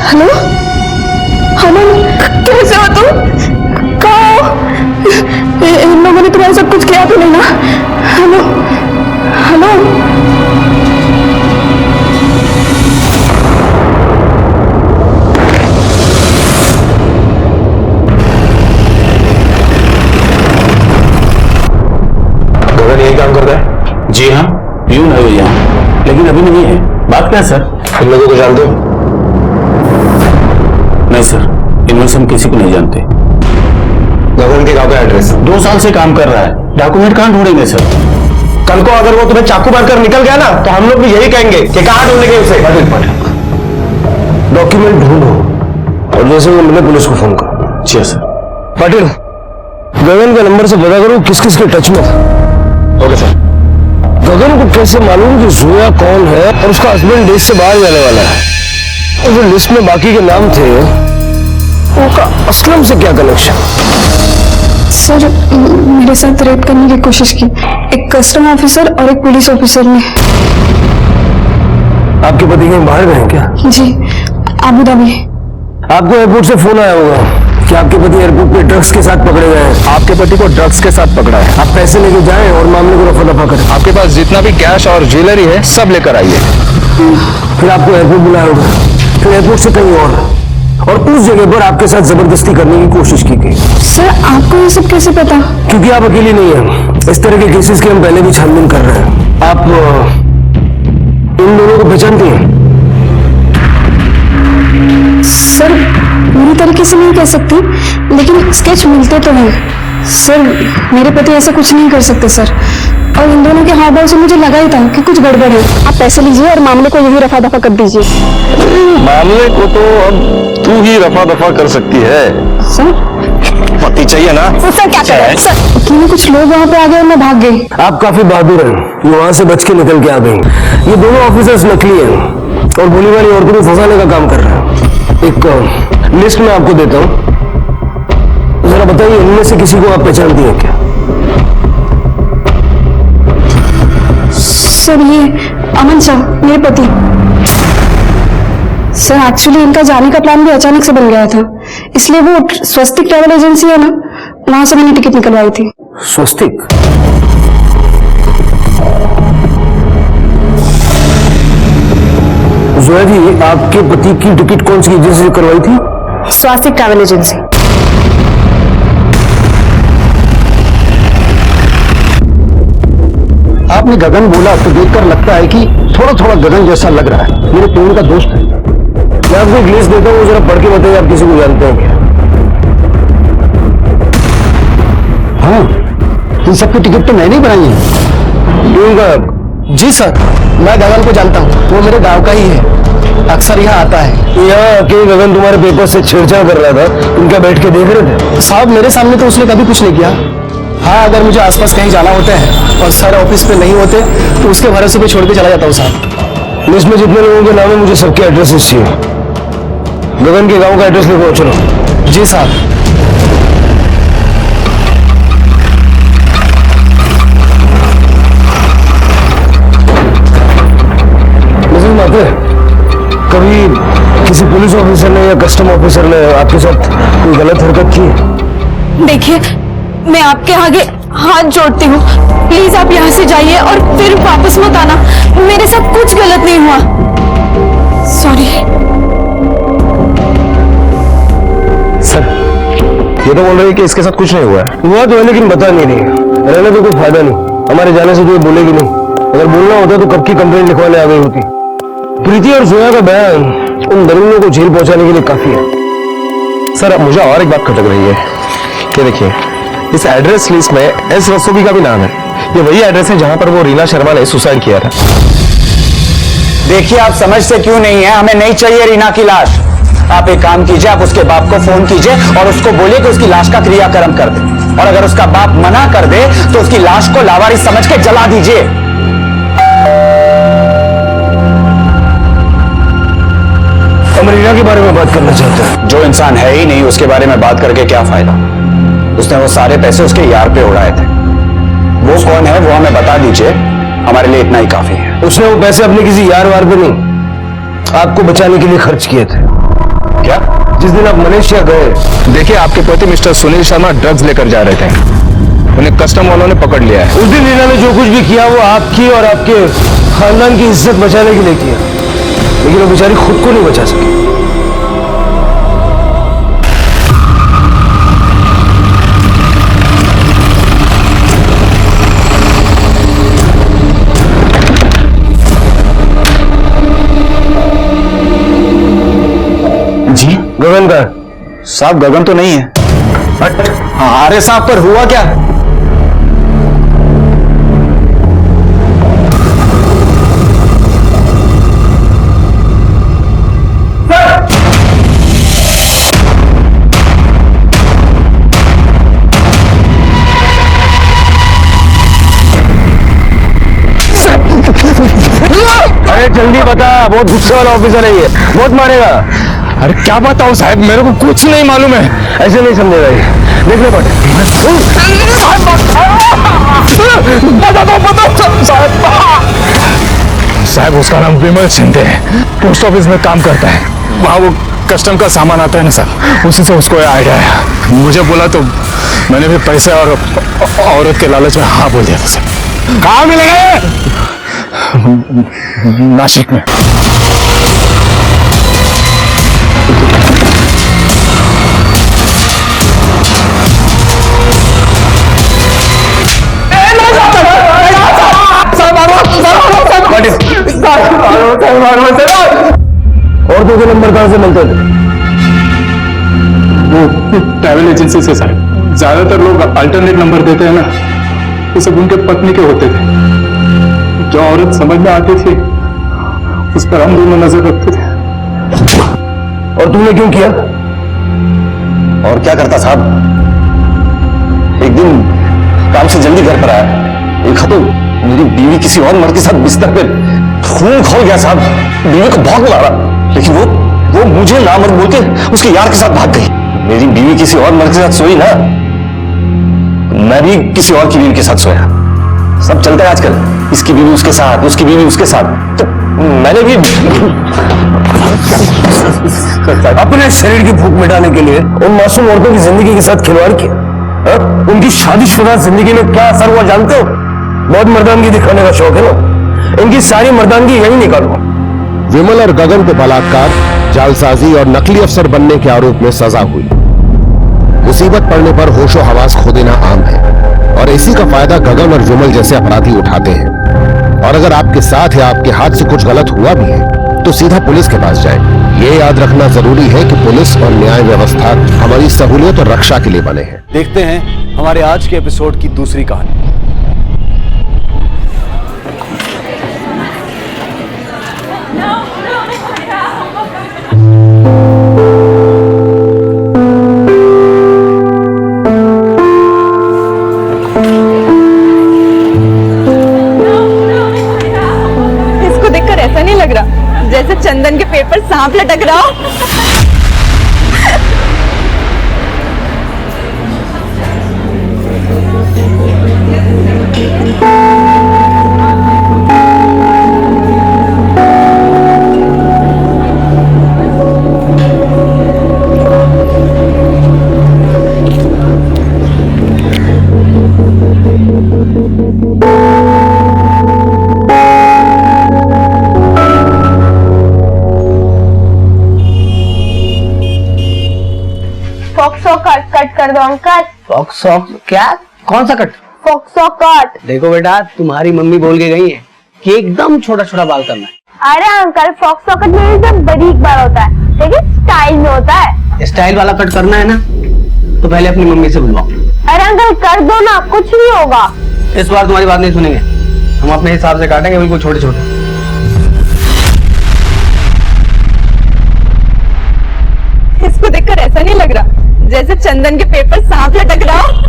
हेलो हेलो, कैसे हो तुम? कहाँ हो? इन लोगों ने तुम्हारे साथ कुछ किया तो नहीं ना? हेलो हेलो, गगन यही काम करता है? जी हाँ, प्यून है यहाँ, लेकिन अभी नहीं है। बात क्या है सर? इन लोगों को जानते हो? नहीं सर, इनमें से हम किसी को नहीं जानते। गगन के गांव का एड्रेस? 2 साल से काम कर रहा है। डॉक्यूमेंट कहाँ ढूंढेंगे सर? कल को अगर वो तुम्हें चाकू मारकर निकल गया ना तो हम लोग भी यही कहेंगे कि कहां ढूंढेंगे उसे। डॉक्यूमेंट ढूंढो और जैसे वो मिले पुलिस को फोन करो। जी सर। पाटिल, गगन का नंबर से पता करो किस किस के टच में था। Okay sir. गगन को कैसे मालूम कि जोया कौन है और उसका हस्बैंड देश से बाहर जाने वाला है? और जो लिस्ट में बाकी के नाम थे उनका असलम से क्या कनेक्शन? सर मेरे साथ रेप करने की कोशिश की, एक कस्टम ऑफिसर और एक पुलिस ऑफिसर ने। आपके पति कहीं बाहर गए हैं क्या? जी, अबू धाबी। आपको एयरपोर्ट से फोन आया होगा कि आपके पति एयरपोर्ट पे ड्रग्स के साथ पकड़े गए हैं। आपके पति को ड्रग्स के साथ पकड़ा है। आप पैसे लेके जाएं और मामले को रफा दफा करें। आपके पास जितना भी कैश और ज्वेलरी है सब लेकर आइए। फिर आपको एयरपोर्ट बुलाया होगा, फिर एयरपोर्ट से कहीं और उस जगह पर आपके साथ जबरदस्ती करने की कोशिश की गई। सर आपको ये सब कैसे पता? क्योंकि आप अकेली नहीं हैं, इस तरह के केसेस की हम पहले भी छानबीन कर रहे हैं। आप इन दोनों को पहचानती हैं? सर पूरी तरीके से नहीं कह सकती, लेकिन स्केच मिलते तो हैं। सर मेरे पति ऐसा कुछ नहीं कर सकते सर, और इन दोनों के हाव भाव से मुझे लगा ही था कि कुछ गड़बड़ है। आप पैसे लीजिए और मामले को यही रफा दफा कर दीजिए। मामले को तो अब तू ही रफा दफा कर सकती है। सर पति चाहिए ना? सर क्या कर रहे हैं सर? अकेले कुछ लोग वहाँ पे आ गए और मैं भाग गई। आप काफी बहादुर हैं, ये वहां से बच के निकल के आ गई। ये दोनों ऑफिसर्स नकली हैं और भोली वाली औरतों को फंसाने का काम कर रहे हैं। एक लिस्ट में आपको देता हूँ, जरा बताइए इनमें से किसी को आप पहचानती हैं क्या? सर ये अमन शाह मेरे पति। सर एक्चुअली इनका जाने का प्लान भी अचानक से बन गया था, इसलिए वो स्वस्तिक ट्रैवल एजेंसी है ना, वहां से मैंने टिकट निकलवाई थी। स्वस्तिक? जोया जी, आपके पति की टिकट कौन सी एजेंसी से करवाई थी? स्वास्तिक ट्रैवल एजेंसी। आपने गगन बोला तो देखकर लगता है कि थोड़ा थोड़ा गगन जैसा लग रहा है। मेरे प्रेम का दोस्त है। मैं आपको एक लिस्ट देता हूँ, जरा पढ़ के बताइए आप किसी को जानते हैं क्या? हाँ, इन सबकी टिकट तो मैंने ही बनाई है। जी सर, मैं गगन को जानता हूँ, वो मेरे गांव का ही है, अक्सर यहाँ आता है। यहाँ आके गगन तुम्हारे पेपर से छेड़छाड़ कर रहा था, तुम क्या बैठ के देख रहे थे? साहब मेरे सामने तो उसने कभी कुछ नहीं किया। हाँ, अगर मुझे आसपास कहीं जाना होता है और सर ऑफिस पे नहीं होते तो उसके भरोसे पे छोड़ के चला जाता हूँ साहब। लिस्ट में जितने लोगों के नाम है मुझे सबके एड्रेसेस चाहिए। गगन के गांव का एड्रेस लिखो। चलो। जी साहब। मिसेस माथे, कभी किसी पुलिस ऑफिसर ने या कस्टम ऑफिसर ने आपके साथ कोई गलत हरकत की? देखिए, मैं आपके आगे हाथ जोड़ती हूँ, प्लीज आप यहाँ से जाइए और फिर वापस मत आना। मेरे साथ कुछ गलत नहीं हुआ। सॉरी सर, ये तो बोल रही है कि इसके साथ कुछ नहीं हुआ है। हुआ तो है, लेकिन बता नहीं रही। रहने तो कोई फायदा नहीं, हमारे जाने से तो ये बोलेगी नहीं। अगर बोलना होता तो कब की कंप्लेंट लिखवाने आ गई होती। प्रीति और जोया का बयान उन दरिंदों को जेल पहुंचाने के लिए काफी है। सर, अब मुझे और एक बात खटक रही है कि देखिए, इस एड्रेस लिस्ट में एस रस्तोगी का भी नाम है। ये वही एड्रेस है जहां पर वो रीना शर्मा ने सुसाइड किया था। देखिए, आप समझते क्यों नहीं है, हमें नहीं चाहिए रीना की लाश। आप एक काम कीजिए, आप उसके बाप को फोन कीजिए और उसको बोलिए कि उसकी लाश का क्रियाक्रम कर दे, और अगर उसका बाप मना कर दे तो उसकी लाश को लावारिस समझ के जला दीजिए। हम रीना के बारे में बात करना चाहते हैं। जो इंसान है ही नहीं उसके बारे में बात करके क्या फायदा? उसने वो सारे पैसे उसके यार पे उड़ाए थे। वो कौन है वो हमें बता दीजिए, हमारे लिए इतना ही काफी है। उसने वो पैसे अपने किसी यार वार पे नहीं, आपको बचाने के लिए खर्च किए थे। क्या? जिस दिन आप मलेशिया गए, देखिए, आपके पति मिस्टर सुनील शर्मा ड्रग्स लेकर जा रहे थे, उन्हें कस्टम वालों ने पकड़ लिया है। उस दिन रीना ने जो कुछ भी किया वो आपकी और आपके खानदान की इज्जत बचाने के लिए किया, लेकिन वो बेचारी खुद को नहीं बचा सकी। जी गगन का? साहब, गगन तो नहीं है। हट। हाँ, अरे साहब, पर हुआ क्या? अरे जल्दी बता, बहुत गुस्से वाला ऑफिसर है ये, बहुत मारेगा। अरे क्या बताऊं साहब, मेरे को कुछ नहीं मालूम है। ऐसे नहीं समझेगा ये। देखने पड़े। साहब उसका नाम विमल शिंदे है, पोस्ट ऑफिस में काम करता है। वहाँ वो कस्टम का सामान आता है ना सर, उसी से उसको आइडिया है। मुझे बोला तो मैंने भी पैसे और औरत के लालच में हाँ बोल दिया था सर। कहाँ मिलेंगे? नासिक में। और दो नंबर कहां से मिलते थे? वो ट्रैवल एजेंसी से सर। ज्यादातर लोग अल्टरनेट नंबर देते हैं ना, वो सब उनके पत्नी के होते थे। जो औरत समझ में आती थी उस पर हम दोनों नजर रखते थे। और तुमने क्यों किया? और क्या करता साहब, एक दिन काम से जल्दी घर पर आया, देखा तो मेरी बीवी किसी और मर्द के साथ बिस्तर पे खून खोल गया साहब। बीवी को बहुत मारा, लेकिन वो मुझे ना मत बोल के उसके यार के साथ भाग गई। मेरी बीवी किसी और मर्द के साथ सोई ना, मैं भी किसी और की बीवी के साथ सोया। सब चलता है आजकल, इसकी बीवी उसके साथ, उसकी बीवी उसके साथ। तो मैंने भी अपने शरीर की भूख मिटाने के लिए उन मासूम औरतों की जिंदगी के साथ खिलवाड़ किया। उनकी शादीशुदा जिंदगी में क्या असर हुआ जानते हो? बहुत मर्दानगी दिखाने का शौक है ना, इनकी सारी मर्दानगी यही निकालो। विमल और गगन को बलात्कार, जालसाजी और नकली अफसर बनने के आरोप में सजा हुई। मुसीबत पड़ने पर होशो हवास खो देना आम है और इसी का फायदा गगन और विमल जैसे अपराधी उठाते हैं। और अगर आपके साथ या आपके हाथ से कुछ गलत हुआ भी है तो सीधा पुलिस के पास जाएं। ये याद रखना जरूरी है कि पुलिस और न्याय व्यवस्था हमारी सहूलियत और रक्षा के लिए बने हैं। देखते हैं हमारे आज के एपिसोड की दूसरी कहानी। जैसे चंदन के पेड़ पर सांप लटक रहा हो। कट कर दो अंकल। फॉक्सो क्या? कौन सा कट? फॉक्सो कट। देखो बेटा, तुम्हारी मम्मी बोल के गई है कि एकदम छोटा छोटा बाल करना है। अरे अंकल, फॉक्सो कट में एकदम बारीक बाल होता है, लेकिन स्टाइल में होता है। स्टाइल वाला कट करना है ना, तो पहले अपनी मम्मी से बुलवाओ। अरे अंकल कर दो ना, कुछ नहीं होगा। इस बार तुम्हारी बात नहीं सुनेंगे, हम अपने हिसाब से काटेंगे, बिल्कुल छोटे छोटे। इसको देखकर ऐसा नहीं लग रहा जैसे चंदन के पेड़ पर सांप लटक रहा हो?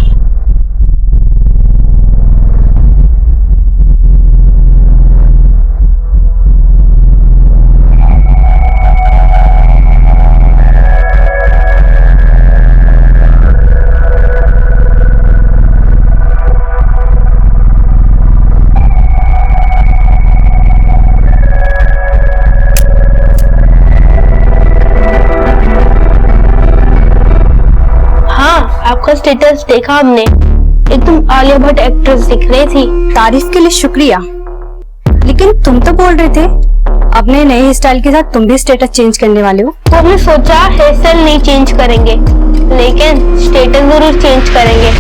आपका स्टेटस देखा हमने, एकदम आलिया भट्ट एक्ट्रेस दिख रही थी। तारीफ के लिए शुक्रिया, लेकिन तुम तो बोल रहे थे अपने नए हेयर स्टाइल के साथ तुम भी स्टेटस चेंज करने वाले हो। तो हमने सोचा हेयर स्टाइल नहीं चेंज करेंगे, लेकिन स्टेटस जरूर चेंज करेंगे।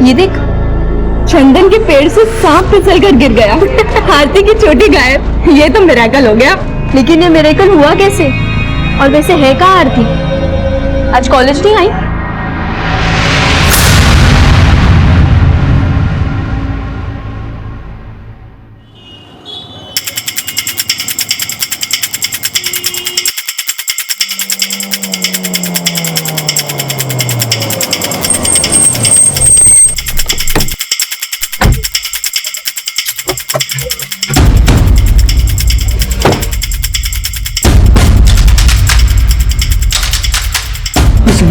ये देख, चंदन के पेड़ से सांप फिसल कर गिर गया। हाथी की चोटी गायब। ये तो मिरेकल हो गया। लेकिन ये मिरेकल हुआ कैसे? और वैसे है कहाँ आरती? आज कॉलेज नहीं आई?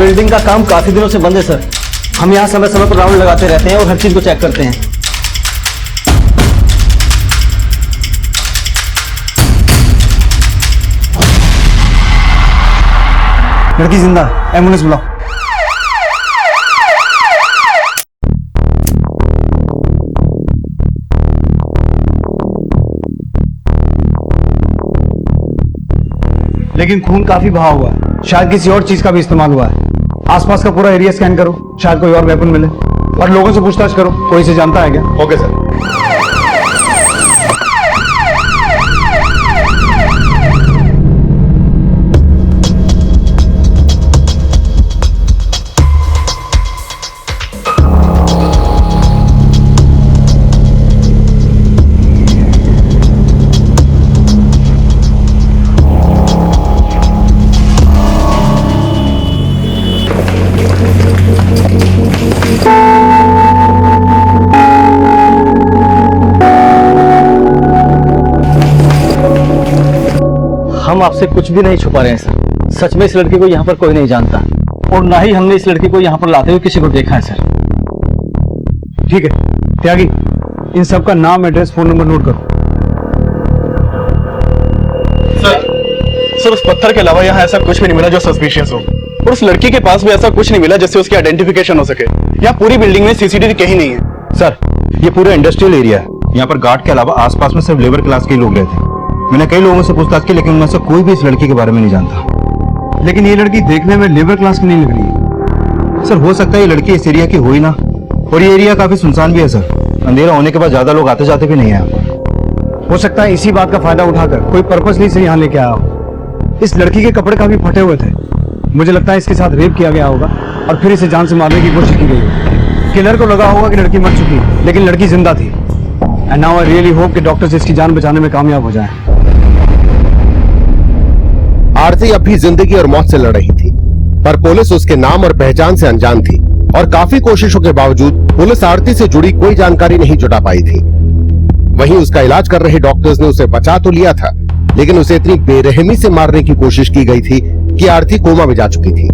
बिल्डिंग का काम काफी दिनों से बंद है सर। हम यहाँ समय समय पर राउंड लगाते रहते हैं और हर चीज को चेक करते हैं। लड़की जिंदा, एम्बुलेंस बुलाओ। लेकिन खून काफी बहा हुआ है, शायद किसी और चीज का भी इस्तेमाल हुआ है। आसपास का पूरा एरिया स्कैन करो, शायद कोई और वेपन मिले। और लोगों से पूछताछ करो, कोई इसे जानता है क्या? Okay sir. हम आपसे कुछ भी नहीं छुपा रहे हैं सर। सच में इस लड़की को यहाँ पर कोई नहीं जानता और ना ही हमने इस लड़की को यहाँ पर लाते हुए किसी को देखा है सर। ठीक है त्यागी, इन सब का नाम, एड्रेस, फोन नंबर नोट करो। सर उस पत्थर के अलावा यहाँ ऐसा कुछ भी नहीं मिला जो सस्पिशियस हो, और उस लड़की के पास भी ऐसा कुछ नहीं मिला जिससे उसकी आइडेंटिफिकेशन हो सके। यहाँ पूरी बिल्डिंग में सीसीटीवी कहीं नहीं है। सर ये पूरा इंडस्ट्रियल एरिया है, यहाँ पर गार्ड के अलावा आसपास में सिर्फ लेबर क्लास के लोग गए थे। मैंने कई लोगों से पूछताछ की, लेकिन उनमें से कोई भी इस लड़की के बारे में नहीं जानता। लेकिन ये लड़की देखने में लेबर क्लास की नहीं लग रही है। सर हो सकता है ये लड़की इस एरिया की हो ही ना, और ये एरिया काफी सुनसान भी है सर। अंधेरा होने के बाद ज्यादा लोग आते जाते भी नहीं है। हो सकता है इसी बात का फायदा उठाकर कोई पर्पसली से यहाँ लेके आया हो। इस लड़की के कपड़े काफी फटे हुए थे, मुझे लगता है इसके साथ रेप किया गया होगा और फिर इसे जान से मारने की कोशिश की गई होगी। किलर को लगा होगा कि लड़की मर चुकी है, लेकिन लड़की जिंदा थी। And now I really hope कि डॉक्टर्स इसकी जान बचाने में कामयाब हो जाएं। आरती अब भी जिंदगी और मौत से लड़ रही थी, पर पुलिस उसके नाम और पहचान से अनजान थी और काफी कोशिशों के बावजूद पुलिस आरती से जुड़ी कोई जानकारी नहीं जुटा पाई थी। वहीं उसका इलाज कर रहे डॉक्टर्स ने उसे बचा तो लिया था, लेकिन उसे इतनी बेरहमी से मारने की कोशिश की गई थी कि आरती कोमा में जा चुकी थी।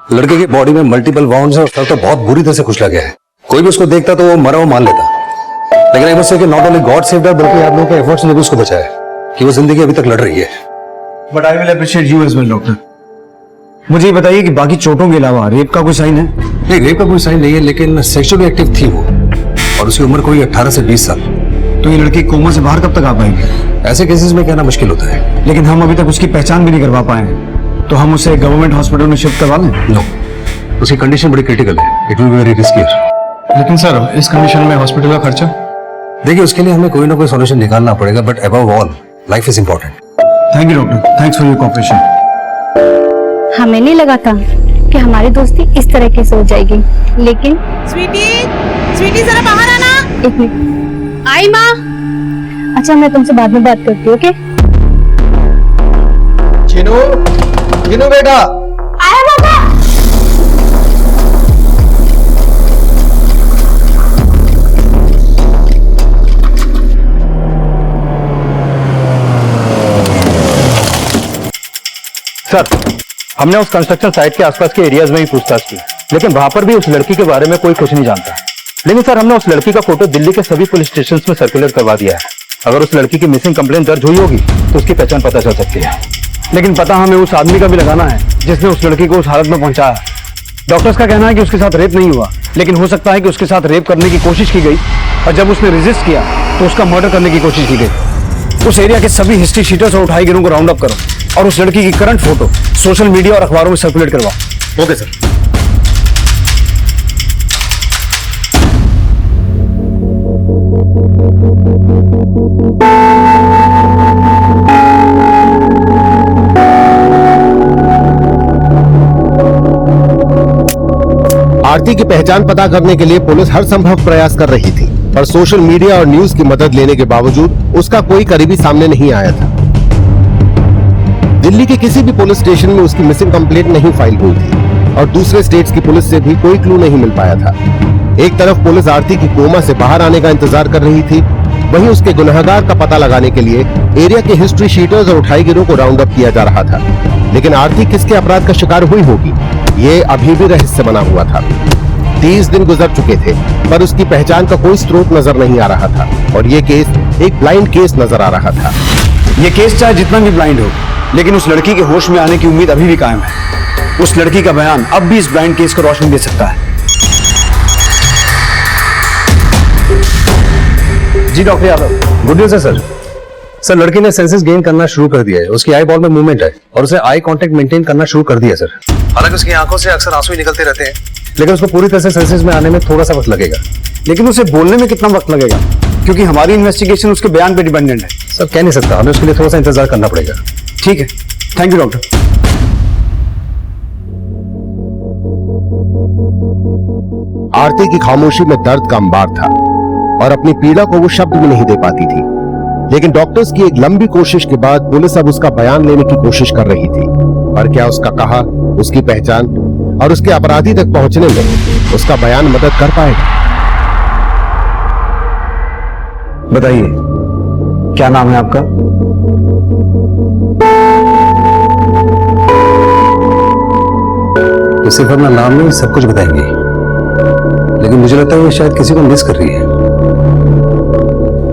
लड़के की बॉडी में मल्टीपल वाउंड्स हैं और सर तो बहुत बुरी तरह से कुचला गया है। कोई भी उसको देखता तो वो मरा हुआ मान लेता, लेकिन आई मस्ट से कि नॉट ओनली गॉड सेव्ड हर, बल्कि आप लोगों के एफर्ट्स ने भी उसको बचाया कि वो जिंदगी अभी तक लड़ रही है। But I will appreciate you as well doctor. मुझे ये बताइए कि बाकी चोटों के अलावा रेप का कोई साइन है? नहीं, रेप का कोई साइन नहीं है, लेकिन सेक्सुअली एक्टिव थी वो और उसकी उम्र कोई 18 से 20 साल। तो ये लड़की कोमा से बाहर कब तक आ पाएगी? ऐसे केसेस में कहना मुश्किल होता है। लेकिन हम अभी तक उसकी पहचान भी नहीं करवा पाए हैं, तो हम उसे गवर्नमेंट हॉस्पिटल में शिफ्ट करवा लें? नो, उसकी कंडीशन बड़ी क्रिटिकल है, it will be very risky. लेकिन सर इस कंडीशन में हॉस्पिटल का खर्चा? देखिए उसके लिए हमें कोई ना कोई सॉल्यूशन निकालना पड़ेगा, but above all life is important. Thank you doctor, thanks for your cooperation. हमें नहीं लगा था कि हमारी दोस्ती इस तरीके से हो जाएगी, लेकिन स्वीटी जरा बाहर आना। एक मिनट। आई माँ। अच्छा मैं तुमसे बाद में बात करती हूँ, ओके? चिनू बेटा। आया बाबा। सर हमने उस कंस्ट्रक्शन साइट के आसपास के एरियाज में भी पूछताछ की, लेकिन वहां पर भी उस लड़की के बारे में कोई कुछ नहीं जानता। लेकिन सर हमने उस लड़की का फोटो दिल्ली के सभी पुलिस स्टेशंस में सर्कुलेट करवा दिया है। अगर उस लड़की की मिसिंग कंप्लेंट दर्ज हुई होगी तो उसकी पहचान पता चल सकती है। लेकिन पता हमें उस आदमी का भी लगाना है जिसने उस लड़की को उस हालत में पहुंचाया। डॉक्टर्स का कहना है कि उसके साथ रेप नहीं हुआ, लेकिन हो सकता है कि उसके साथ रेप करने की कोशिश की गई और जब उसने रेजिस्ट किया तो उसका मर्डर करने की कोशिश की गई। उस एरिया के सभी हिस्ट्री शीटर्स और उठाईगिरों को राउंड अप करो और उस लड़की की करंट फोटो सोशल मीडिया और अखबारों में सर्कुलेट करवाओ। Okay sir. आरती की पहचान पता करने के लिए पुलिस हर संभव प्रयास कर रही थी, पर सोशल मीडिया और न्यूज की मदद लेने के बावजूद उसका कोई करीबी सामने नहीं आया था। दिल्ली के किसी भी पुलिस स्टेशन में उसकी मिसिंग कंप्लेंट नहीं फाइल हुई थी और दूसरे स्टेट्स की पुलिस से भी कोई क्लू नहीं मिल पाया था। एक तरफ पुलिस आरती की कोमा से बाहर आने का इंतजार कर रही थी, वहीं उसके गुनहगार का पता लगाने के लिए एरिया के हिस्ट्री शीटर्स और उठाईगिरों को राउंड अप किया जा रहा था। लेकिन आरती किसके अपराध का शिकार हुई होगी, ये अभी भी रहस्य बना हुआ था। 30 दिन गुजर चुके थे पर उसकी पहचान का कोई स्रोत नजर नहीं आ रहा था और ये केस एक ब्लाइंड केस नजर आ रहा था। ये केस चाहे जितना भी ब्लाइंड हो, लेकिन उस लड़की के होश में आने की उम्मीद अभी भी कायम है। उस लड़की का बयान अब भी इस ब्लाइंड केस को रोशनी दे सकता है। जी डॉक्टर यादव, गुड न्यूज है सर। सर लड़की ने सेंसेस गेन करना शुरू कर दिया है, उसकी आई बॉल में मूवमेंट है और उसे आई कांटेक्ट मेंटेन करना शुरू कर दिया सर। हालांकि उसकी आंखों से अक्सर आंसू ही निकलते रहते हैं, लेकिन उसको पूरी तरह से सेंसेस में आने में थोड़ा सा वक्त लगेगा। लेकिन उसे बोलने में कितना वक्त लगेगा, क्योंकि हमारी इन्वेस्टिगेशन उसके बयान पे डिपेंडेंट है। सर कह नहीं सकता, हमें उसके लिए थोड़ा सा इंतजार करना पड़ेगा। ठीक है, थैंक यू डॉक्टर। आरती की खामोशी में दर्द का अंबार था और अपनी पीड़ा को वो शब्द भी नहीं दे पाती थी। लेकिन डॉक्टर्स की एक लंबी कोशिश के बाद पुलिस अब उसका बयान लेने की कोशिश कर रही थी। पर क्या उसका कहा, उसकी पहचान और उसके अपराधी तक पहुंचने में उसका बयान मदद कर पाएगा? बताइए, क्या नाम है आपका? तो सिर्फ अपना नाम नहीं सब कुछ बताएंगे, लेकिन मुझे लगता है वो शायद किसी को मिस कर रही है।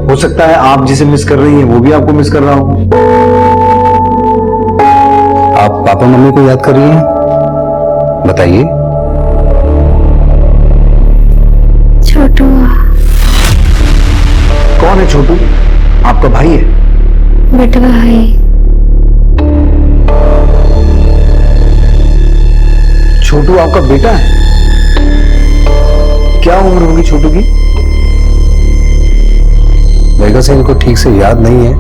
हो सकता है आप जिसे मिस कर रही हैं वो भी आपको मिस कर रहा हो। आप पापा मम्मी को याद कर रही हैं? बताइए। छोटू। कौन है छोटू? आपका भाई है? बेटा भाई। छोटू आपका बेटा है? क्या उम्र होगी छोटू की? मेरे से इनको ठीक से याद नहीं है,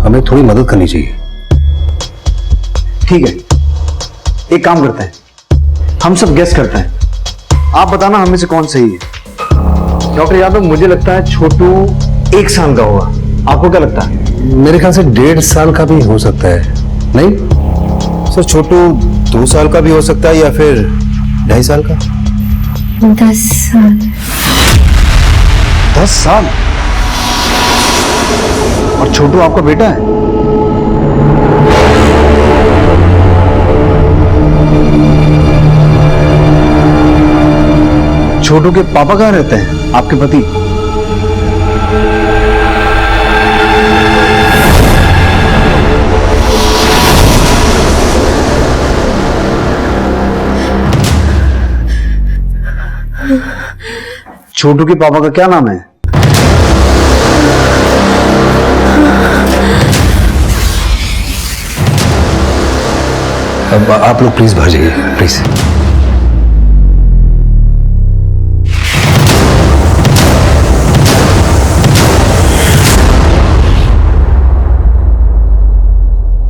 हमें थोड़ी मदद करनी चाहिए। ठीक है, एक काम करते हैं, हम सब गेस करते हैं, आप बताना हमें से कौन सही है। डॉक्टर यादव, मुझे लगता है छोटू 1 साल का होगा, आपको क्या लगता है? मेरे ख्याल से 1.5 साल का भी हो सकता है। नहीं सर, छोटू 2 साल का भी हो सकता है या फिर 2.5 साल का। 10 साल। 10 साल? और छोटू आपका बेटा है? छोटू के पापा कहाँ रहते हैं, आपके पति? छोटू के पापा का क्या नाम है? अब आप लोग प्लीज बाहर जाइए, प्लीज।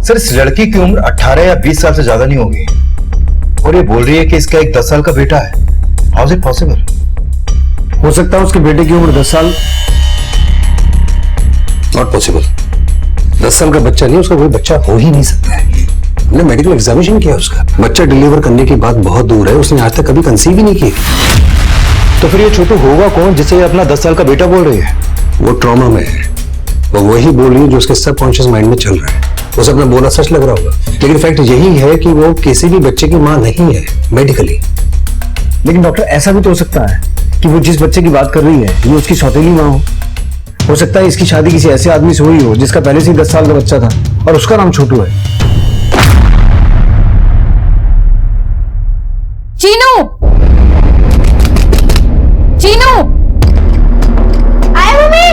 सर, इस लड़की की उम्र 18 या 20 साल से ज्यादा नहीं होगी और ये बोल रही है कि इसका एक 10 साल का बेटा है। How is it possible? हो सकता है उसके बेटे की उम्र 10 साल। Not possible. 10 साल का बच्चा नहीं, उसका कोई बच्चा हो ही नहीं सकता है। हमने मेडिकल एग्जामिनेशन किया उसका, बच्चा डिलीवर करने की बात बहुत दूर है, उसने आज तक कभी कंसीव ही नहीं की। तो फिर ये छोटू होगा कौन जिसे ये अपना 10 साल का बेटा बोल रही है? वो ट्रॉमा में है, वो वही बोल रही है जो उसके सबकॉन्शियस माइंड में चल रहा है। उसे अपना बोला सच लग रहा होगा, लेकिन फैक्ट यही है कि वो किसी भी बच्चे की मां नहीं है मेडिकली। लेकिन डॉक्टर, ऐसा भी तो हो सकता है कि वो जिस बच्चे की बात कर रही है ये उसकी सौतेली मां हो सकता है इसकी शादी किसी ऐसे आदमी से हुई हो जिसका पहले से ही 10 साल का बच्चा था और उसका नाम छोटू है। चीनू! चीनू! आए मम्मी!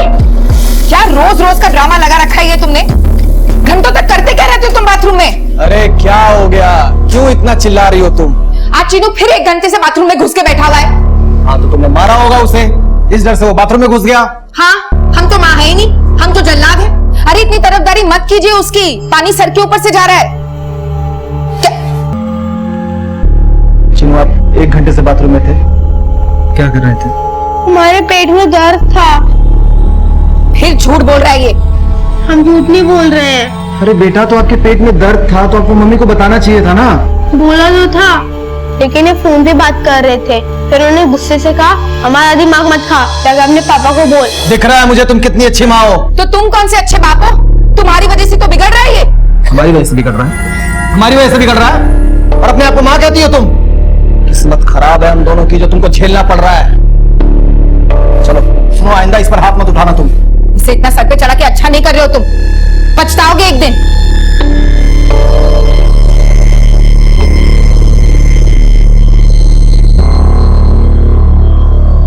क्या रोज रोज का ड्रामा लगा रखा है ये तुमने? घंटों तक करते क्या रहते हो तुम बाथरूम में? अरे क्या हो गया, क्यों इतना चिल्ला रही हो तुम? आज चीनू फिर 1 घंटे से बाथरूम में घुस के बैठा हुआ है। हाँ तो तुमने मारा होगा उसे, इस डर से वो बाथरूम में घुस गया। हाँ, हम तो माँ है ही नहीं, हम तो जल्लाद है। अरे इतनी तरफदारी मत कीजिए उसकी, पानी सर के ऊपर से जा रहा है। चिनू, आप 1 घंटे से बाथरूम में थे, क्या कर रहे थे? हमारे पेट में दर्द था। फिर झूठ बोल रहा है ये। हम झूठ नहीं बोल रहे हैं। अरे बेटा, तो आपके पेट में दर्द था तो आपको मम्मी को बताना चाहिए था ना। बोला तो था, लेकिन ये फोन पे बात कर रहे थे। फिर उन्होंने गुस्से से कहा हमारा दिमाग मत खा, जाकर अपने पापा को बोल। दिख रहा है मुझे तुम कितनी अच्छी माँ हो। तो तुम कौन से अच्छे बाप हो? तुम्हारी वजह से तो बिगड़ रहा है ये। हमारी वजह से बिगड़ रहा है, हमारी वजह से बिगड़ रहा है, और अपने आप को माँ कहती हो तुम। किस्मत खराब है हम दोनों की जो तुमको झेलना पड़ रहा है। चलो सुनो, आइंदा इस पर हाथ मत उठाना तुम। इसे इतना सर पे चढ़ा के अच्छा नहीं कर रहे हो तुम, पछताओगे एक दिन।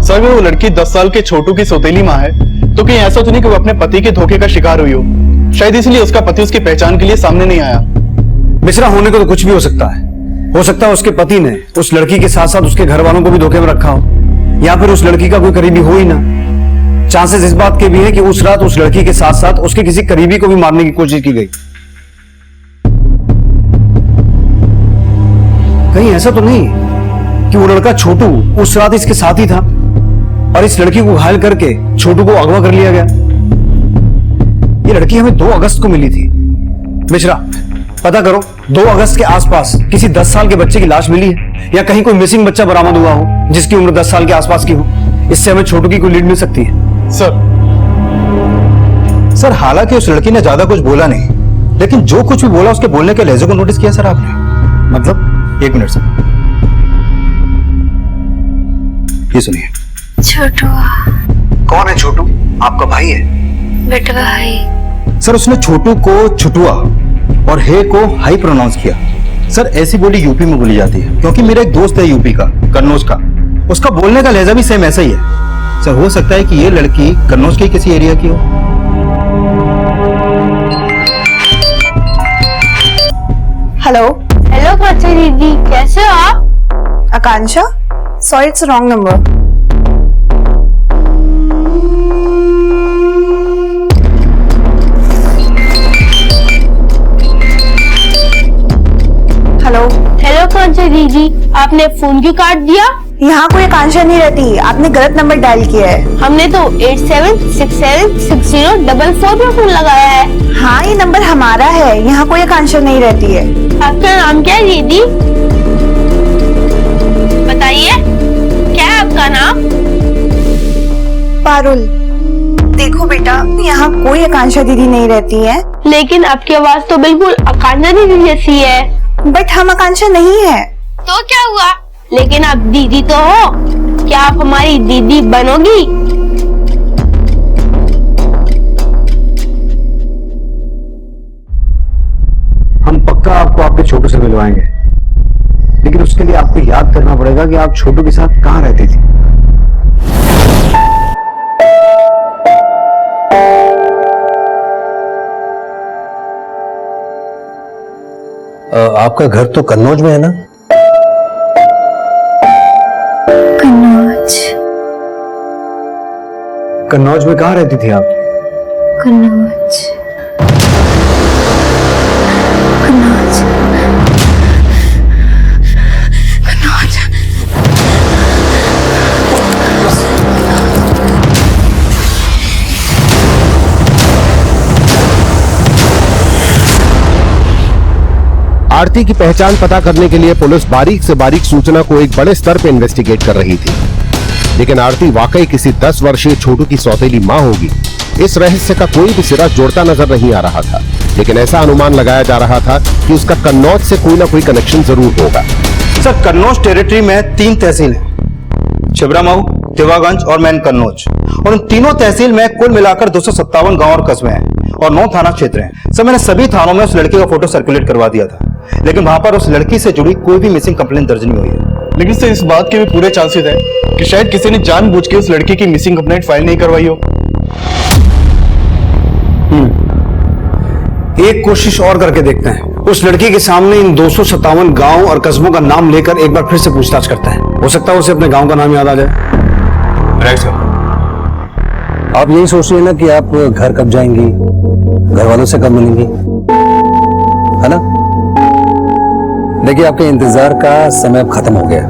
सर वो लड़की 10 साल के छोटू की सौतेली माँ है, तो कहीं ऐसा तो नहीं कि वो अपने पति के धोखे का शिकार हुई हो? शायद इसलिए उसका पति उसकी पहचान के लिए सामने नहीं आया। मिश्रा, होने को तो कुछ भी हो सकता है उसके पति ने उस लड़की के साथ साथ उसके घर वालों को भी धोखे में रखा हो, या फिर उस लड़की का कोई करीबी हो ही ना। चांसेस इस बात के भी है कि उस रात उस लड़की के साथ साथ उसके किसी करीबी को भी मारने की कोशिश की गई। कहीं ऐसा तो नहीं कि वो लड़का छोटू उस रात इसके साथ ही था और इस लड़की को घायल करके छोटू को अगवा कर लिया गया। ये लड़की हमें 2 अगस्त को मिली थी। मिश्रा, पता करो 2 अगस्त के आसपास किसी 10 साल के बच्चे की लाश मिली है या कहीं कोई मिसिंग बच्चा बरामद हुआ हो जिसकी उम्र 10 साल के आसपास की हो? इससे हमें छोटू की कोई लीड मिल सकती है। सर हालांकि उस लड़की ने ज्यादा कुछ बोला नहीं, लेकिन जो कुछ भी बोला उसके बोलने के लहजे को नोटिस किया सर आपने? मतलब? 1 मिनट सर, ये सुनिए। छोटू। कौन है छोटू? आपका भाई है? बेटा भाई। सर उसने छोटू को छुटुआ और हे को हाई प्रोनाउंस किया। सर ऐसी बोली यूपी में बोली जाती है, क्योंकि मेरा एक दोस्त है यूपी का, कन्नौज का, उसका बोलने का लहजा भी सेम ऐसा ही है। सर हो सकता है कि ये लड़की कन्नौज के किसी एरिया की हो। हेलो हेलो कांचा दीदी, कैसे हो आप? Akanksha, sorry it's wrong number. Hello hello Kancha दीदी, आपने फोन क्यों काट दिया? यहाँ कोई आकांक्षा नहीं रहती, आपने गलत नंबर डायल किया है। हमने तो 87676044 पे फोन लगाया है। हाँ ये नंबर हमारा है, यहाँ कोई आकांक्षा नहीं रहती है। आपका नाम क्या है दीदी? बताइए, क्या है आपका नाम? पारुल। देखो बेटा, यहाँ कोई आकांक्षा दीदी नहीं रहती है। लेकिन आपकी आवाज तो बिल्कुल आकांक्षा दीदी जैसी है। बट हम आकांक्षा नहीं है। तो क्या हुआ? लेकिन आप दीदी तो हो, क्या आप हमारी दीदी बनोगी? हम पक्का आपको आपके छोटू से मिलवाएंगे, लेकिन उसके लिए आपको याद करना पड़ेगा कि आप छोटू के साथ कहाँ रहती थी। आपका घर तो कन्नौज में है ना? कन्नौज में कहाँ रहती थी आप? कन्नौज। आरती की पहचान पता करने के लिए पुलिस बारीक से बारीक सूचना को एक बड़े स्तर पर इन्वेस्टिगेट कर रही थी, लेकिन आरती वाकई किसी 10 वर्षीय छोटू की सौतेली मां होगी, इस रहस्य का कोई भी सिरा जुड़ता नजर नहीं आ रहा था। लेकिन ऐसा अनुमान लगाया जा रहा था कि उसका कन्नौज से कोई ना कोई कनेक्शन जरूर होगा। सर कन्नौज टेरिटरी में 3 तहसील है, छिबरामऊ, तिवागंज और मैन कन्नौज, और उन तीनों तहसील में कुल मिलाकर 257 गांव और कस्बे हैं और 9 थाना क्षेत्र हैं। सर मैंने सभी थानों में उस लड़की का फोटो सर्कुलेट करवा दिया था, लेकिन वहां पर उस लड़की से जुड़ी कोई भी मिसिंग कंप्लेंट दर्ज नहीं हुई है। लेकिन सर इस बात के भी पूरे चांसेस है कि शायद किसी ने जानबूझ के उस लड़की की मिसिंग कंप्लेंट फाइल नहीं करवाई हो। एक कोशिश और करके देखते हैं। उस लड़की के सामने इन 257 गांव और कस्बों का नाम लेकर एक बार फिर से पूछताछ करते हैं। हो सकता है उसे अपने गांव का नाम याद आ जाए। Right sir. आप यही सोच रहे हैं ना कि आप घर कब जाएंगी, घर वालों से कब मिलेंगी, है ना? देखिए आपके इंतजार का समय अब खत्म हो गया।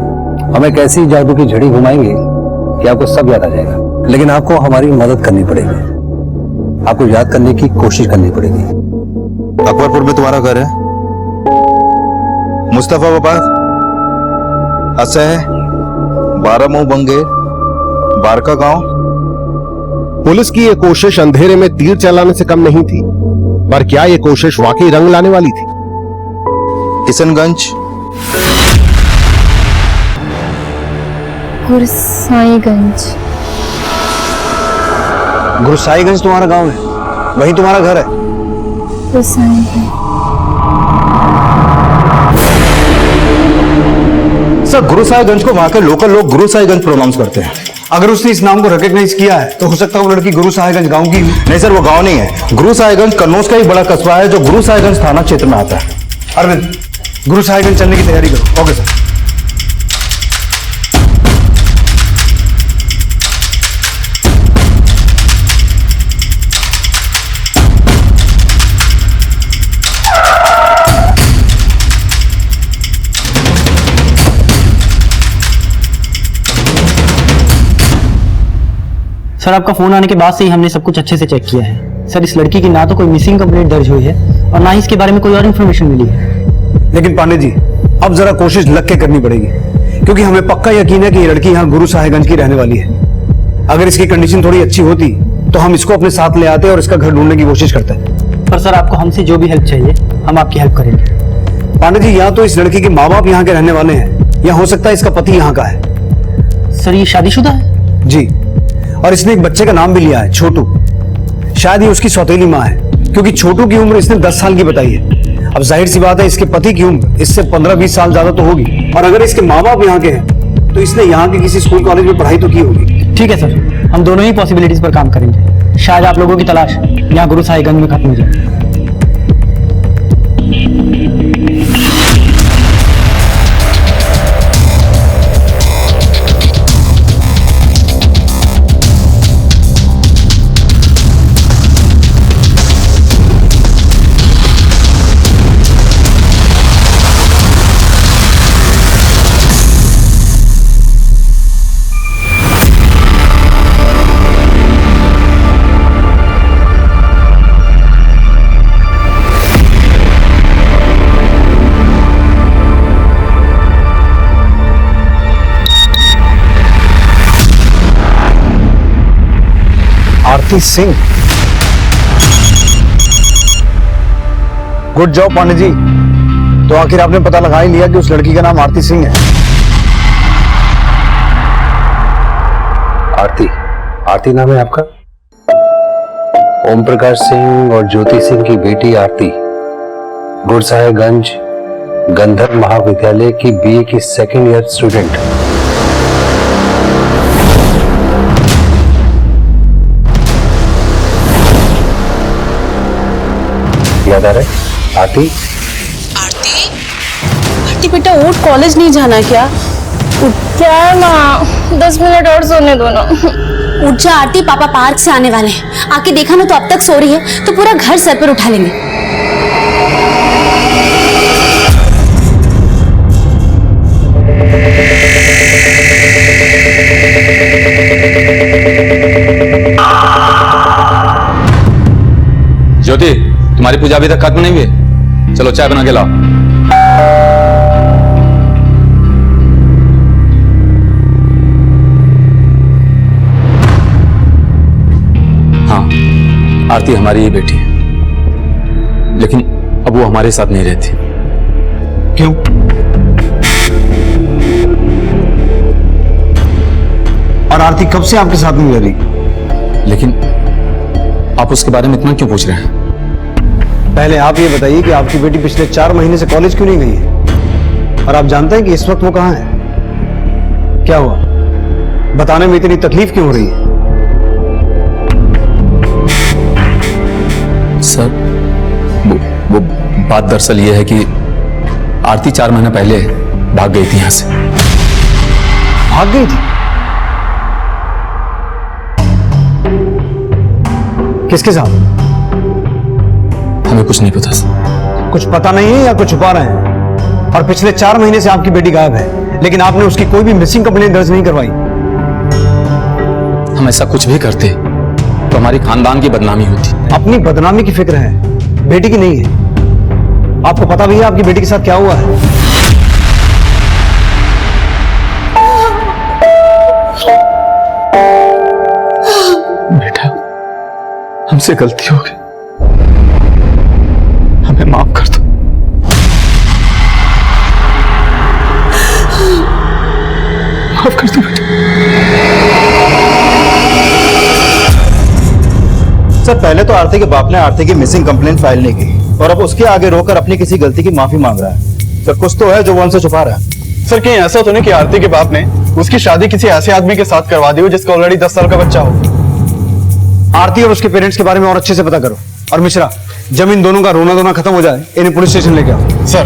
हम एक ऐसी जादू की झड़ी घुमाएंगे कि आपको सब याद आ जाएगा, लेकिन आपको हमारी मदद करनी पड़ेगी। आपको याद करने की कोशिश करनी पड़ेगी। अकबरपुर में तुम्हारा घर है? मुस्तफा बाबा असं है 12 मुंह बंगे बारका गांव। पुलिस की ये कोशिश अंधेरे में तीर चलाने से कम नहीं थी, पर क्या ये कोशिश वाकई रंग लाने वाली थी? किशनगंज, गुरसाईगंज। गुरसाईगंज तुम्हारा गांव है, वही तुम्हारा घर है? गुरसाईगंज। सर गुरुसाहिबगंज को वहां के लोकल लोग गुरुसाहिबगंज प्रोनाउंस करते हैं। अगर उसने इस नाम को रिकॉग्नाइज किया है तो हो सकता है वो लड़की गुरुसाहिबगंज गांव की। नहीं सर, वो गांव नहीं है। गुरुसाहिबगंज कन्नौज का एक बड़ा कस्बा है जो गुरुसाहिबगंज थाना क्षेत्र में आता है। अरविंद, गुरुसाहिबगंज चलने की तैयारी करो। Okay sir. सर आपका फोन आने के बाद से ही हमने सब कुछ अच्छे से चेक किया है। सर इस लड़की की ना तो कोई मिसिंग कंप्लेंट दर्ज हुई है और ना ही इसके बारे में कोई और इन्फॉर्मेशन मिली है। लेकिन पांडे जी, अब जरा कोशिश लग के करनी पड़ेगी, क्योंकि हमें पक्का यकीन है कि ये लड़की यहाँ गुरुसाहिबगंज की रहने वाली है। अगर इसकी कंडीशन थोड़ी अच्छी होती तो हम इसको अपने साथ ले आते और इसका घर ढूंढने की कोशिश करते। पर सर आपको हमसे जो भी हेल्प चाहिए हम आपकी हेल्प करेंगे। पांडे जी, या तो इस लड़की के माँ बाप यहाँ के रहने वाले हैं या हो सकता है इसका पति यहाँ का है। सर ये शादीशुदा है? जी, और इसने एक बच्चे का नाम भी लिया है, छोटू। शायद ये उसकी सौतेली माँ है, क्योंकि छोटू की उम्र इसने 10 साल की बताई है। अब जाहिर सी बात है इसके पति की उम्र इससे 15-20 साल ज्यादा तो होगी, और अगर इसके माँ बाप यहाँ के हैं तो इसने यहाँ के किसी स्कूल कॉलेज में पढ़ाई तो की होगी। ठीक है सर, हम दोनों ही पॉसिबिलिटीज पर काम करेंगे। शायद आप लोगों की तलाश यहाँ गुरुसाहिबगंज में खत्म हो जाए। आरती सिंह। गुड जॉब पांडे जी, तो आखिर आपने पता लगा ही लिया कि उस लड़की का नाम आरती सिंह है। आरती नाम है आपका? ओम प्रकाश सिंह और ज्योति सिंह की बेटी आरती गुरसाहिबगंज गंधर्व महाविद्यालय की बीए की सेकेंड ईयर स्टूडेंट। याद आ रहा है? आरती आरती बेटा उठ, कॉलेज नहीं जाना क्या? उठ जा माँ, 10 मिनट और सोने दो ना। उठ जा आरती, पापा पार्क से आने वाले हैं। आके देखा ना तो अब तक सो रही है, तो पूरा घर सर पर उठा लेंगे। ज्योति, तुम्हारी पूजा अभी तक खत्म नहीं हुई? चलो चाय बना के लाओ। हाँ, आरती हमारी ही बेटी है, लेकिन अब वो हमारे साथ नहीं रहती। क्यों? और आरती कब से आपके साथ नहीं रह रही? लेकिन आप उसके बारे में इतना क्यों पूछ रहे हैं? पहले आप ये बताइए कि आपकी बेटी पिछले 4 महीने से कॉलेज क्यों नहीं गई है? और आप जानते हैं कि इस वक्त वो कहां है? क्या हुआ? बताने में इतनी तकलीफ क्यों हो रही है? सर, वो बात दरअसल ये है कि आरती 4 महीने पहले भाग गई थी यहां से। भाग गई थी? किसके साथ? हमें कुछ नहीं पता सर। कुछ पता नहीं है या कुछ छुपा रहे हैं? और पिछले 4 महीने से आपकी बेटी गायब है, लेकिन आपने उसकी कोई भी मिसिंग कंप्लेंट दर्ज नहीं करवाई। हम ऐसा कुछ भी करते तो हमारी खानदान की बदनामी होती। अपनी बदनामी की फिक्र है, बेटी की नहीं है। आपको पता भी है आपकी बेटी के साथ क्या हुआ है? हमसे गलती हो गई, हमें माफ कर दो। माफ कर दो बेटा। सर पहले तो आरती के बाप ने आरती की मिसिंग कंप्लेंट फाइल नहीं की और अब उसके आगे रोकर अपनी किसी गलती की माफी मांग रहा है। सर कुछ तो है जो वो हमसे छुपा रहा है। सर कहीं ऐसा तो नहीं कि आरती के बाप ने उसकी शादी किसी ऐसे आदमी के साथ करवा दी हो जिसका ऑलरेडी 10 साल का बच्चा हो। आरती और उसके पेरेंट्स के बारे में और अच्छे से पता करो। और मिश्रा, जब इन दोनों का रोना धोना खत्म हो जाए इन्हें पुलिस स्टेशन लेके आओ। सर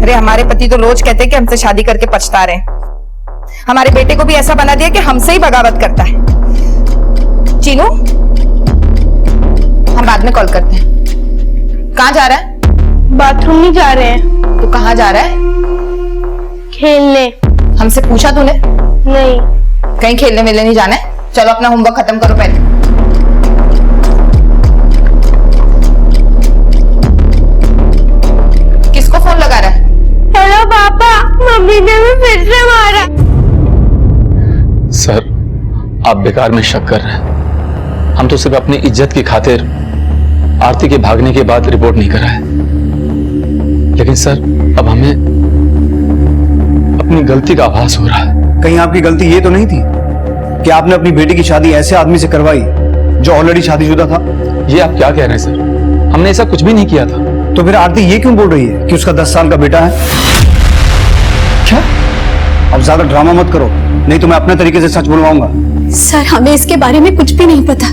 अरे हमारे पति तो रोज कहते हैं कि हमसे शादी करके पछता रहे हैं। हमारे बेटे को भी ऐसा बना दिया कि हमसे ही बगावत करता है। चीनू, हम बाद में कॉल करते हैं। कहाँ जा रहा है? बाथरूम नहीं जा रहे हैं। तू कहाँ जा रहा है? खेलने। हमसे पूछा तूने? नहीं। कहीं खेलने मिलने नहीं जाना है? चलो अपना होमवर्क खत्म करो पहले। किसको फोन लगा रहा है? हेलो पापा, मम्मी ने मुझे फिर से मारा। सर, आप बेकार में शक कर रहे हैं। हम तो सिर्फ अपनी इज्जत की खातिर आरती के भागने के बाद रिपोर्ट नहीं करा है। लेकिन सर, अब हमें अपनी गलती का आभास हो रहा है। कहीं आपकी गलती ये तो नहीं थी कि आपने अपनी बेटी की शादी ऐसे आदमी से करवाई जो ऑलरेडी शादीशुदा था? ये आप क्या कह रहे हैं सर? हमने ऐसा कुछ भी नहीं किया था। तो फिर आरती ये क्यों बोल रही है कि उसका 10 साल का बेटा है? क्या? अब ज्यादा ड्रामा मत करो, नहीं तो मैं अपने तरीके से सच बुलवाऊंगा। सर, हमें इसके बारे में कुछ भी नहीं पता।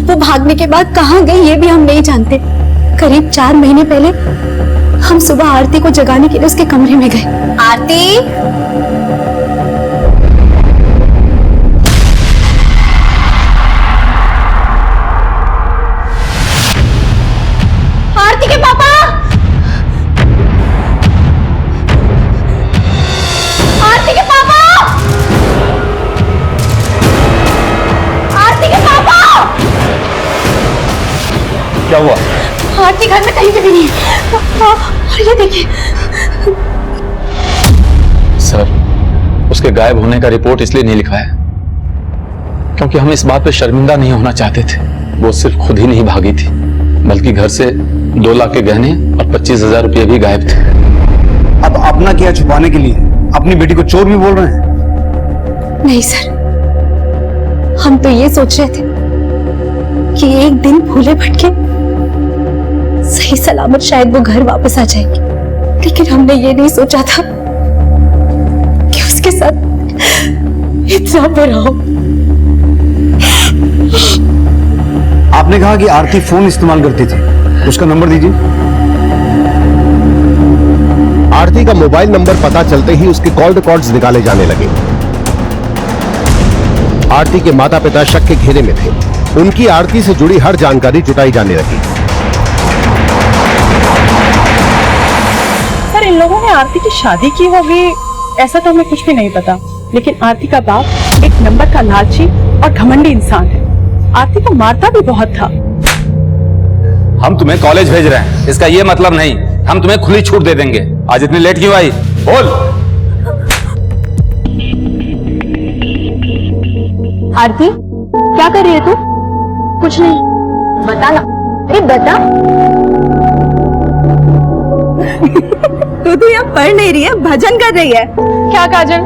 वो भागने के बाद कहाँ गई ये भी हम नहीं जानते। करीब 4 महीने पहले हम सुबह आरती को जगाने के लिए उसके कमरे में गए। आरती, आरती के पापा! आरती के पापा! आरती के पापा! क्या हुआ? आरती घर में कहीं पे भी नहीं है। और ये देखिए। सर, उसके गायब होने का रिपोर्ट इसलिए नहीं लिखा है क्योंकि हम इस बात पे शर्मिंदा नहीं होना चाहते थे। वो सिर्फ खुद ही नहीं भागी थी, बल्कि घर से 2 लाख के गहने और 25,000 रुपये भी गायब थे। अब अपना क्या छुपाने के लिए अपनी बेटी को चोर भी बोल रहे हैं? नहीं सर, हम तो ये सोच रहे थे कि एक दिन भूले भटके सही सलामत शायद वो घर वापस आ जाएगी, लेकिन हमने ये नहीं सोचा था कि उसके साथ इतना बुरा हो। आपने कहा कि आरती फोन इस्तेमाल करती थी, उसका नंबर दीजिए। आरती का मोबाइल नंबर पता चलते ही उसके कॉल रिकॉर्ड्स निकाले जाने लगे। आरती के माता पिता शक के घेरे में थे। उनकी आरती से जुड़ी हर जानकारी जुटाई जाने लगी। सर, इन लोगों ने आरती की शादी की होगी ऐसा तो हमें कुछ भी नहीं पता, लेकिन आरती का बाप एक नंबर का लालची और घमंडी इंसान है। आरती को मारता भी बहुत था। हम तुम्हें कॉलेज भेज रहे हैं, इसका ये मतलब नहीं हम तुम्हें खुली छूट दे देंगे। आज इतनी लेट क्यों आई? बोल। आरती, क्या कर रही है तू? कुछ नहीं। बता ना। अरे बता। तू तो यहाँ पढ़ नहीं रही है, भजन कर रही है। क्या काजल,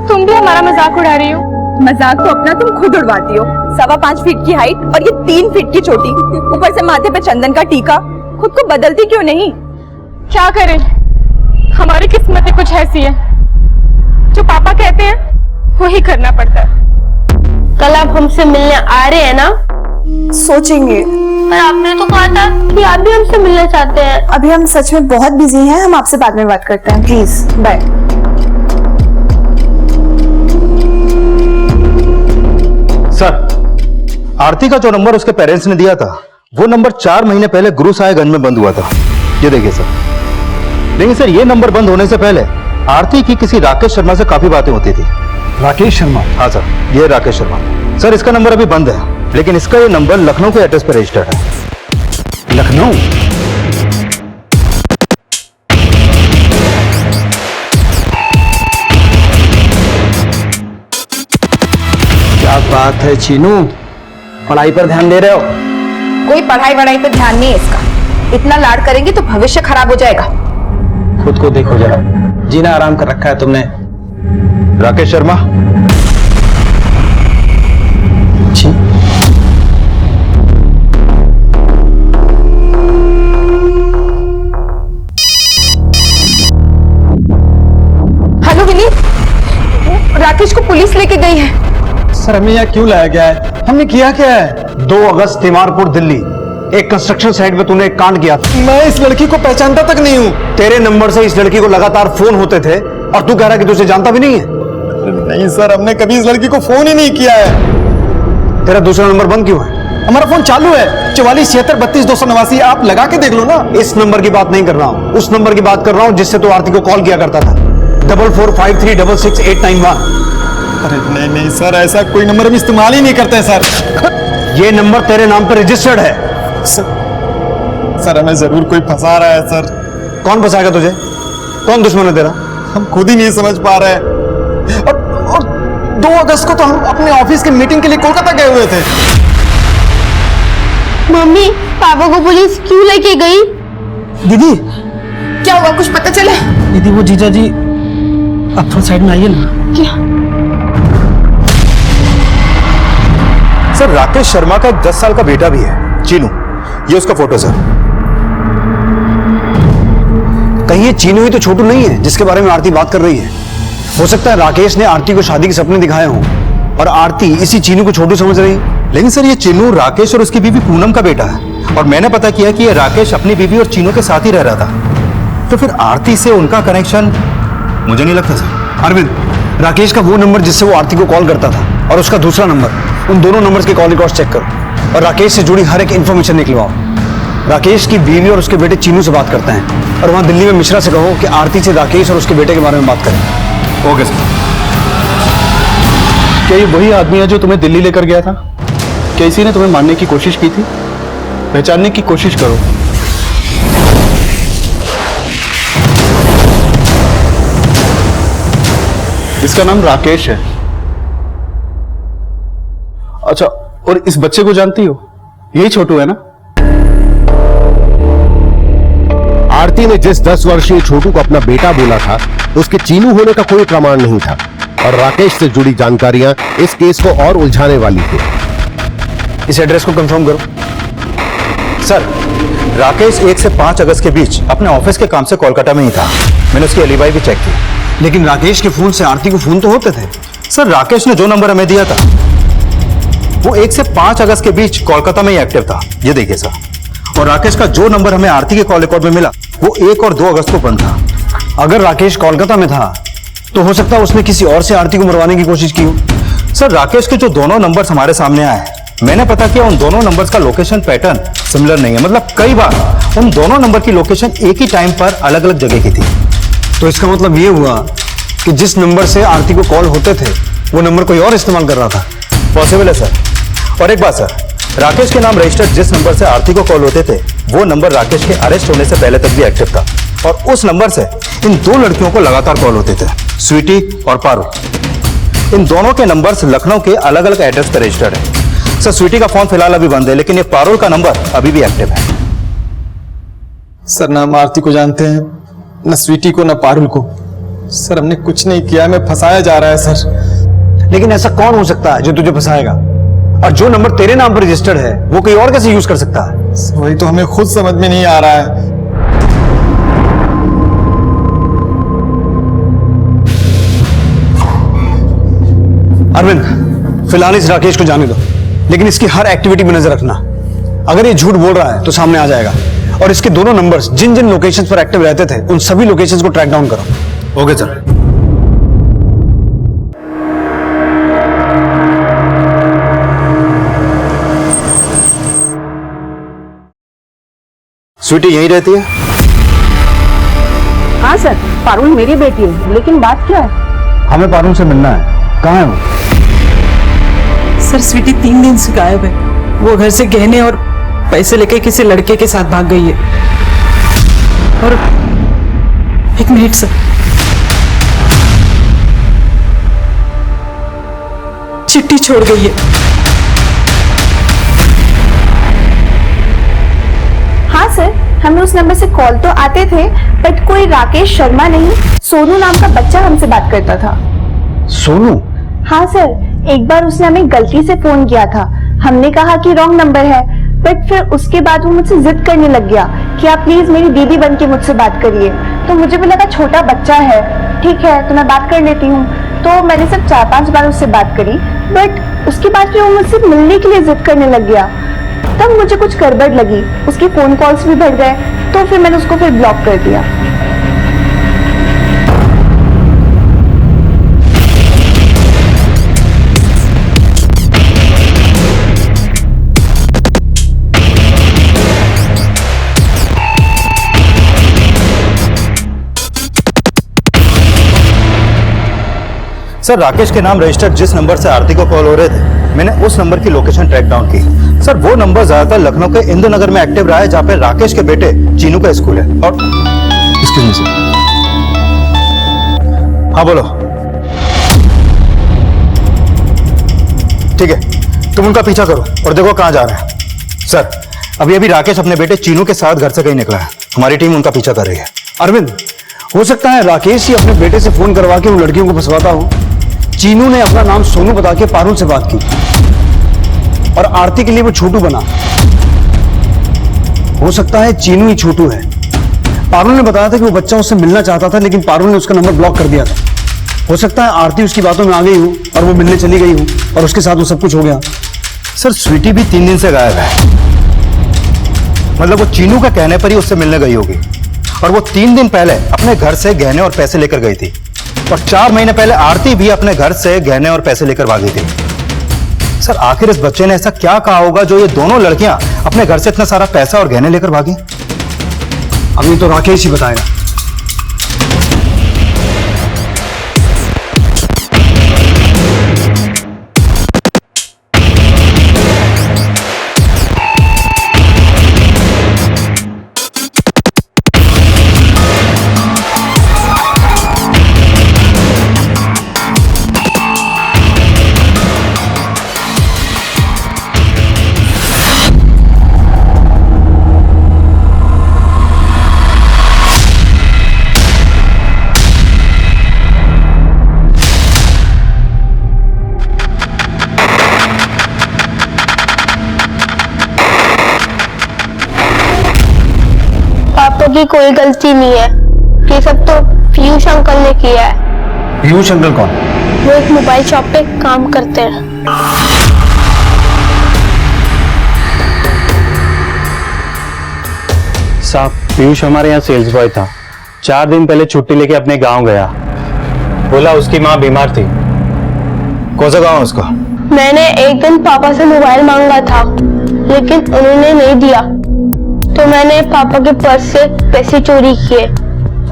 तुम भी हमारा मजाक उड़ा रही हो? मजाक तो अपना तुम खुद उड़वाती हो। 5.25 फीट की हाइट और ये 3 फीट की चोटी, ऊपर से माथे पे चंदन का टीका। खुद को बदलती क्यों नहीं? क्या करें, हमारी किस्मतें कुछ ऐसी है, जो पापा कहते हैं वही करना पड़ता है। कल आप हमसे मिलने आ रहे हैं ना? सोचेंगे। पर आपने तो कहा था कि आप भी हमसे मिलना चाहते हैं। अभी हम सच में बहुत बिजी हैं, हम आपसे बाद में बात करते हैं। Please bye. सर, आरती का जो नंबर उसके पेरेंट्स ने दिया था वो नंबर 4 महीने पहले गुरु साहिबगंज में बंद हुआ था। ये देखिए सर। लेकिन सर, ये नंबर बंद होने से पहले आरती की किसी राकेश शर्मा से काफी बातें होती थी। राकेश शर्मा? हाँ सर, ये राकेश शर्मा। सर, इसका नंबर अभी बंद है, लेकिन इसका ये नंबर लखनऊ के एड्रेस पर रजिस्टर्ड है। लखनऊ? बात है चीनू, पढ़ाई पर ध्यान दे रहे हो? कोई पढ़ाई वढ़ाई पे ध्यान नहीं है इसका। इतना लाड करेंगे तो भविष्य खराब हो जाएगा। खुद को देखो जरा, जीना आराम कर रखा है तुमने। राकेश शर्मा, जी हेलो विनीत, राकेश को पुलिस लेके गई है। सर हमें यहाँ क्यों लाया गया है? हमने किया क्या है? 2 अगस्त तिमारपुर दिल्ली, एक कंस्ट्रक्शन साइट में तूने एक कांड किया था। मैं इस लड़की को पहचानता तक नहीं हूँ। तेरे नंबर से इस लड़की को लगातार फोन होते थे और तू कह रहा कि तू उसे जानता भी नहीं है। नहीं सर, हमने कभी इस लड़की को फोन ही नहीं किया है। तेरा दूसरा नंबर बंद क्यों है? हमारा फोन चालू है, 447632 आप लगा के देख लो ना। इस नंबर की बात नहीं कर रहा हूँ, उस नंबर की बात कर रहा हूँ जिससे तू आरती को कॉल किया करता था, 4453666891। अरे नहीं नहीं सर, ऐसा कोई नंबर हम इस्तेमाल ही नहीं करते सर। ये नंबर तेरे नाम पर रजिस्टर्ड है। सर हमें जरूर कोई फंसा रहा है सर। कौन फंसाएगा तुझे? कौन दुश्मन है तेरा? हम खुद ही नहीं समझ पा रहे हैं। और 2 अगस्त को तो हम अपने ऑफिस की मीटिंग के लिए कोलकाता गए हुए थे। मम्मी, पापा को पुलिस क्यों लेके गई? दीदी क्या हुआ, कुछ पता चला? दीदी वो जीजा जी, आप थोड़ा साइड में आइए ना। क्या? सर राकेश शर्मा का एक 10 साल का बेटा भी है, चीनू। ये उसका फोटो सर। कहीं ये चीनू ही तो छोटू नहीं है जिसके बारे में आरती बात कर रही है? हो सकता है राकेश ने आरती को शादी के सपने दिखाए हों और आरती इसी चीनू को छोटू समझ रही है। लेकिन सर ये चीनू राकेश और उसकी बीवी पूनम का बेटा है, और मैंने पता किया कि ये राकेश अपनी बीवी और चीनू के साथ ही रह रहा था। तो फिर आरती से उनका कनेक्शन मुझे नहीं लगता सर। अरविंद, राकेश का वो नंबर जिससे वो आरती को कॉल करता था और उसका दूसरा नंबर, उन दोनों नंबर्स के कॉल रिकॉर्ड चेक करो और राकेश से जुड़ी हर एक इंफॉर्मेशन निकलवाओ। राकेश की बीवी और उसके बेटे चीनू से बात करते हैं और वहां दिल्ली में मिश्रा से कहो कि आरती से राकेश और उसके बेटे के बारे में बात करें। Okay sir. क्या ये वही आदमी है जो तुम्हें दिल्ली लेकर गया था? क्या इसी ने तुम्हें मारने की कोशिश की थी? पहचानने की कोशिश करो। इसका नाम राकेश है। अच्छा, और इस बच्चे को जानती हो? यही छोटू है ना? आरती ने जिस 10 वर्षीय छोटू को अपना बेटा बोला था, उसके चीनू होने का कोई प्रमाण नहीं था, और राकेश से जुड़ी जानकारियां इस केस को और उलझाने वाली थी। इस एड्रेस को कंफर्म करो। सर राकेश 1 से 5 अगस्त के बीच अपने ऑफिस के काम से कोलकाता में ही था। मैंने उसकी एलिबाई भी चेक की। लेकिन राकेश के फोन से आरती को फोन तो होते थे। सर राकेश ने जो नंबर हमें दिया था वो 1 से 5 अगस्त के बीच कोलकाता में ही एक्टिव था। ये देखिए सर। और राकेश का जो नंबर हमें आरती के कॉल रिकॉर्ड में मिला वो 1 और 2 अगस्त को बंद था। अगर राकेश कोलकाता में था तो हो सकता है उसने किसी और से आरती को मरवाने की कोशिश की हो। सर राकेश के जो दोनों नंबर्स हमारे सामने आए, मैंने पता किया उन दोनों नंबर्स का लोकेशन पैटर्न सिमिलर नहीं है। मतलब कई बार उन दोनों नंबर की लोकेशन एक ही टाइम पर अलग अलग जगह की थी। तो इसका मतलब ये हुआ कि जिस नंबर से आरती को कॉल होते थे वो नंबर कोई और इस्तेमाल कर रहा था। पॉसिबल है सर। और एक बात सर, राकेश के नाम रजिस्टर्ड जिस नंबर से आरती को कॉल होते थे वो नंबर राकेश के अरेस्ट होने से पहले तक भी एक्टिव था, और उस नंबर से इन 2 लड़कियों को लगातार कॉल होते थे, स्वीटी और पारू। इन दोनों के नंबर्स लखनऊ के अलग अलग एड्रेस पर रजिस्टर्ड है। सर स्वीटी का फोन फिलहाल अभी बंद है, लेकिन ये पारुल का नंबर अभी भी एक्टिव है। सर ना हम आरती को जानते हैं, न स्वीटी को, न पारुल को। सर हमने कुछ नहीं किया, हमें फंसाया जा रहा है सर। लेकिन ऐसा कौन हो सकता है जो तुझे फंसाएगा? और जो नंबर तेरे नाम पर रजिस्टर्ड है वो कोई और कैसे यूज कर सकता है? वही तो हमें खुद समझ में नहीं आ रहा है। अरविंद, फिलहाल इस राकेश को जाने दो, लेकिन इसकी हर एक्टिविटी में नजर रखना। अगर ये झूठ बोल रहा है तो सामने आ जाएगा, और इसके दोनों नंबर्स जिन जिन लोकेशंस पर एक्टिव रहते थे उन सभी लोकेशंस को ट्रैक डाउन करो। Okay sir. स्वीटी यहीं रहती है? हाँ सर, पारुल मेरी बेटी है, लेकिन बात क्या है? हमें पारुल से मिलना है। कहाँ है वो? सर स्वीटी 3 दिन से गायब है। वो घर से गहने और पैसे लेके किसी लड़के के साथ भाग गई है। और 1 मिनट सर। चिट्ठी छोड़ गई है। हाँ सर, हमें उस नंबर से कॉल तो आते थे, बट कोई राकेश शर्मा नहीं, सोनू नाम का बच्चा हमसे बात करता था। सोनू? हाँ सर, एक बार उसने हमें गलती से फोन किया था, हमने कहा कि रॉन्ग नंबर है, बट फिर उसके बाद वो मुझसे जिद करने लग गया कि आप प्लीज मेरी दीदी बन के मुझसे बात करिए। तो मुझे भी लगा छोटा बच्चा है, ठीक है तो मैं बात कर लेती हूँ। तो मैंने सिर्फ 4-5 बार उससे बात करी, बट उसके बाद फिर वो मुझसे मिलने के लिए जिद करने लग गया। तब मुझे कुछ गड़बड़ लगी, उसके फोन कॉल्स भी बढ़ गए, तो फिर मैंने उसको फिर ब्लॉक कर दिया। सर, राकेश के नाम रजिस्टर्ड जिस नंबर से आरती को कॉल हो रहे थे, मैंने उस नंबर की लोकेशन ट्रैक डाउन की। सर, वो नंबर ज्यादातर लखनऊ के इंदु नगर में एक्टिव रहा है, जहाँ पे राकेश के बेटे चीनू का स्कूल है। और एक्सक्यूज मी सर। हाँ बोलो। ठीक है, तुम उनका पीछा करो और देखो कहाँ जा रहे हैं। सर, अभी अभी राकेश अपने बेटे चीनू के साथ घर से कहीं निकला है, हमारी टीम उनका पीछा कर रही है। अरविंद, हो सकता है राकेश ही अपने बेटे से फोन करवा के उन लड़कियों को फंसवाता हो। चीनू ने अपना नाम सोनू बता के पारुल से बात की और आरती के लिए वो छोटू बना। हो सकता है चीनू ही छोटू है। पारुल ने बताया था कि वो बच्चा उससे मिलना चाहता था, लेकिन पारुल ने उसका नंबर ब्लॉक कर दिया था। हो सकता है आरती उसकी बातों में आ गई हो और वो मिलने चली गई हो और उसके साथ वो सब कुछ हो गया। सर, स्वीटी भी 3 दिन से गायब है, मतलब वो चीनू का कहने पर ही उससे मिलने गई होगी। और वो 3 दिन पहले अपने घर से गहने और पैसे लेकर गई थी, और 4 महीने पहले आरती भी अपने घर से गहने और पैसे लेकर भागी थी। सर, आखिर इस बच्चे ने ऐसा क्या कहा होगा जो ये दोनों लड़कियां अपने घर से इतना सारा पैसा और गहने लेकर भागी? अभी तो राकेश ही बताएगा। की कोई गलती नहीं है, ये सब तो पीयूष अंकल ने किया है। पीयूष अंकल कौन? वो एक मोबाइल शॉप पे काम करते हैं। साहब, पीयूष हमारे यहाँ सेल्स बॉय था। 4 दिन पहले छुट्टी लेके अपने गांव गया, बोला उसकी माँ बीमार थी। कौन सा गाँव है उसका? मैंने एक दिन पापा से मोबाइल मांगा था, लेकिन उन्होंने नहीं दिया, तो मैंने पापा के पर्स से पैसे चोरी किए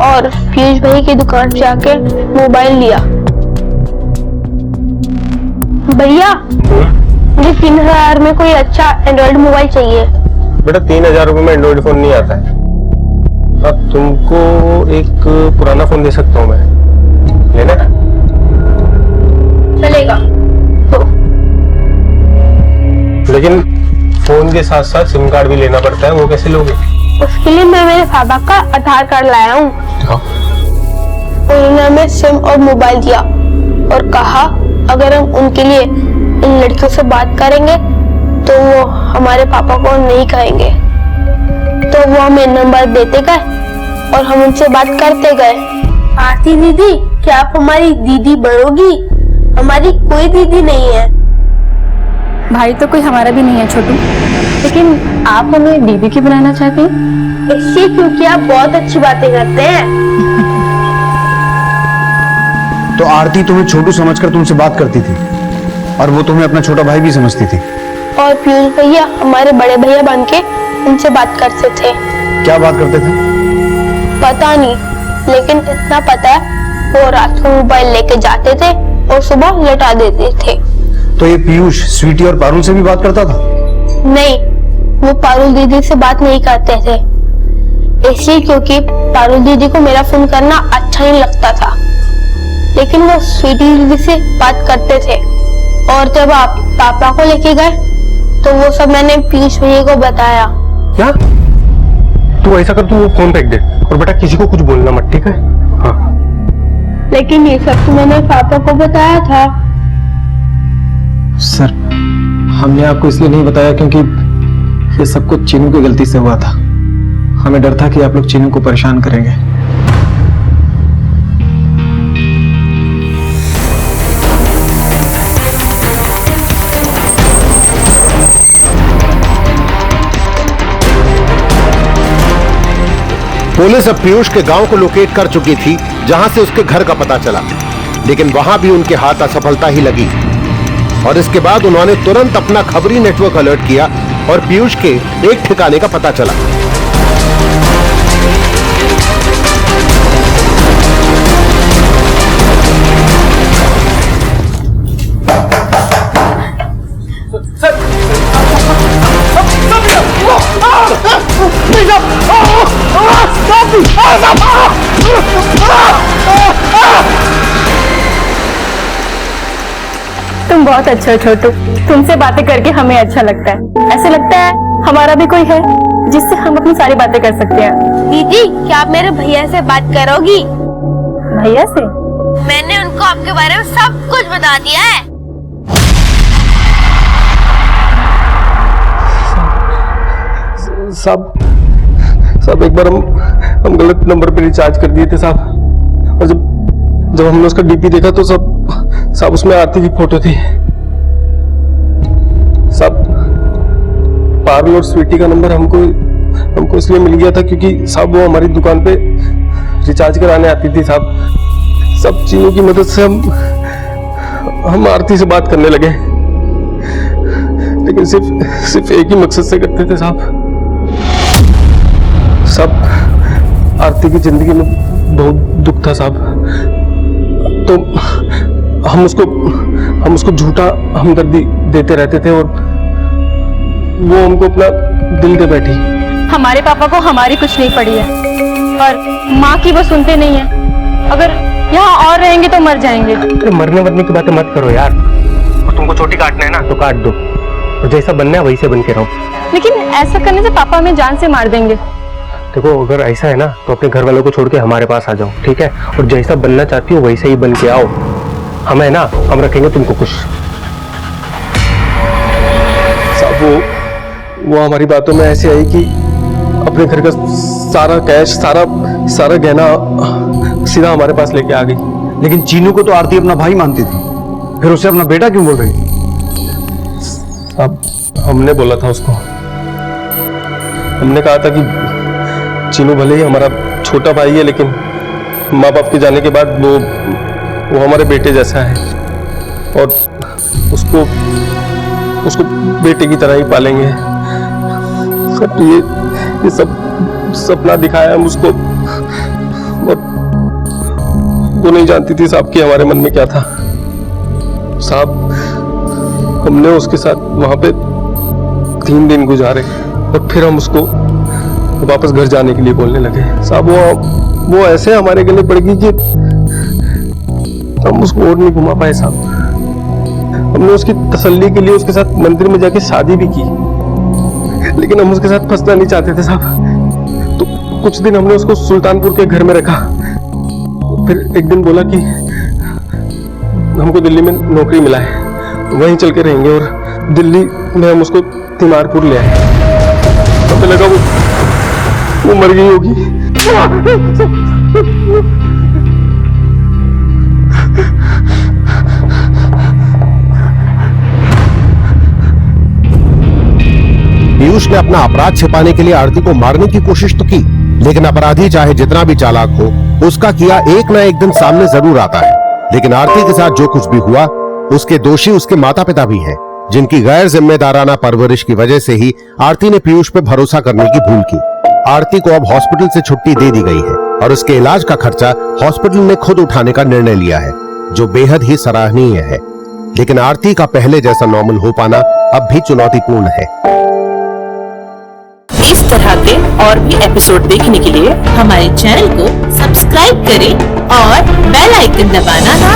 और पीयूष भाई की दुकान से आके मोबाइल लिया। भैया, मुझे 3000 में कोई अच्छा एंड्रॉइड मोबाइल चाहिए। बेटा, 3000 रुपए में एंड्रॉइड फोन नहीं आता है। अब तुमको एक पुराना फोन दे सकता हूँ मैं, लेना? चलेगा तो। लेकिन फोन के साथ साथ सिम कार्ड भी लेना पड़ता है, वो कैसे लोगे? उसके लिए मैं मेरे पापा का आधार कार्ड लाया हूँ। उन्होंने हमें सिम और मोबाइल दिया और कहा अगर हम उनके लिए इन लड़कियों से बात करेंगे तो वो हमारे पापा को नहीं कहेंगे। तो वो हमें नंबर देते गए और हम उनसे बात करते गए। आरती दीदी, क्या आप हमारी दीदी बनोगी? हमारी कोई दीदी नहीं है। भाई तो कोई हमारा भी नहीं है छोटू, लेकिन आप हमें दीदी की बनाना चाहते हैं? इसलिए क्योंकि आप बहुत अच्छी बातें करते हैं। तो आरती तुम्हें छोटू समझकर तुमसे बात करती थी और वो तुम्हें अपना छोटा भाई भी समझती थी। और पीयूष भैया हमारे बड़े भैया बन के उनसे बात करते थे। क्या बात करते थे? पता नहीं, लेकिन इतना पता है वो रात को मोबाइल लेके जाते थे और सुबह लौटा देते थे। तो ये पीयूष स्वीटी और पारुल से भी बात करता था? नहीं, वो पारुल दीदी से बात नहीं करते थे, इसलिए क्योंकि पारुल दीदी को मेरा फोन करना अच्छा नहीं लगता था। लेकिन वो स्वीटी दीदी से बात करते थे और जब आप पापा को लेके गए तो वो सब मैंने पीयूष भैया को बताया। क्या? तू ऐसा कर, तू वो फोन फेंक दे और बेटा किसी को कुछ बोलना मत, ठीक है? हाँ। लेकिन ये सब तो मैंने पापा को बताया था। सर, हमने आपको इसलिए नहीं बताया क्योंकि ये सब कुछ चीनू की गलती से हुआ था। हमें डर था कि आप लोग चीनू को परेशान करेंगे। पुलिस अब पीयूष के गांव को लोकेट कर चुकी थी जहां से उसके घर का पता चला, लेकिन वहां भी उनके हाथ असफलता ही लगी और इसके बाद उन्होंने तुरंत अपना खबरी नेटवर्क अलर्ट किया और पीयूष के एक ठिकाने का पता चला। तुम बहुत अच्छा हो छोटू, तुमसे बातें करके हमें अच्छा लगता है। ऐसे लगता है हमारा भी कोई है जिससे हम अपनी सारी बातें कर सकते हैं। दीदी, क्या आप मेरे भैया से बात करोगी? भैया से? मैंने उनको आपके बारे में सब कुछ बता दिया है। साहब एक बार हम गलत नंबर पे रिचार्ज कर दिए थे साहब, और जब हमने उसका डीपी देखा तो साहब उसमें आरती की फोटो थी। साहब पारुल और स्वीटी का नंबर हमको इसलिए मिल गया था क्योंकि साहब वो हमारी दुकान पे रिचार्ज कराने आती थी साहब। सब चीजों की मदद से हम आरती से बात करने लगे, लेकिन सिर्फ एक ही मकसद से करते थे साहब। सब आरती की जिंदगी में बहुत दुख था साहब, तो हम उसको झूठा हमदर्दी देते रहते थे और वो हमको अपना दिल दे बैठी। हमारे पापा को हमारी कुछ नहीं पड़ी है और माँ की वो सुनते नहीं है। अगर यहाँ और रहेंगे तो मर जाएंगे। अरे मरने वरने की बातें मत करो यार, और तुमको चोटी काटना है ना तो काट दो, और जैसा बनना है वैसे बन के रहो। लेकिन ऐसा करने से पापा हमें जान से मार देंगे। देखो अगर ऐसा है ना तो अपने घर वालों को छोड़ के हमारे पास आ जाओ, ठीक है? और जैसा बनना चाहती हो वैसे ही बन के आओ। हम है ना, हम रखेंगे तुमको खुश। साहब वो हमारी बातों में ऐसे आई कि अपने घर का सारा कैश सारा गहना सीधा हमारे पास लेके आ गई। लेकिन चीनू को तो आरती अपना भाई मानती थी, फिर उसे अपना बेटा क्यों बोल रही? साहब हमने बोला था उसको, हमने कहा था कि चीनू भले ही हमारा छोटा भाई है लेकिन माँ बाप के जाने के बाद वो हमारे बेटे जैसा है और उसको बेटे की तरह ही पालेंगे। सब ये सब सपना दिखाया हम उसको, और वो नहीं जानती थी साहब कि हमारे मन में क्या था। साहब हमने उसके साथ वहां पे 3 दिन गुजारे और फिर हम उसको वापस घर जाने के लिए बोलने लगे। साहब वो ऐसे हमारे गले पड़ गई कि हम उसको और नहीं घुमा पाए साहब। हमने उसकी तसल्ली के लिए उसके साथ मंदिर में जाके शादी भी की, लेकिन हम उसके साथ फंसना नहीं चाहते थे साहब। तो कुछ दिन हमने उसको सुल्तानपुर के घर में रखा, फिर एक दिन बोला कि हमको दिल्ली में नौकरी मिला है, वहीं चल के रहेंगे, और दिल्ली में हम उसको तिमारपुर ले आए। हमें लगा वो मर गई होगी। पीयूष ने अपना अपराध छिपाने के लिए आरती को मारने की कोशिश तो की, लेकिन अपराधी चाहे जितना भी चालाक हो, उसका किया एक ना एक दिन सामने जरूर आता है। लेकिन आरती के साथ जो कुछ भी हुआ, उसके दोषी उसके माता पिता भी हैं, जिनकी गैर जिम्मेदाराना परवरिश की वजह से ही आरती ने पीयूष पे भरोसा करने की भूल की। आरती को अब हॉस्पिटल से छुट्टी दे दी गई है और उसके इलाज का खर्चा हॉस्पिटल ने खुद उठाने का निर्णय लिया है, जो बेहद ही सराहनीय है। लेकिन आरती का पहले जैसा नॉर्मल हो पाना अब भी चुनौतीपूर्ण है। इस तरह के और भी एपिसोड देखने के लिए हमारे चैनल को सब्सक्राइब करें और बेल आइकन दबाना ना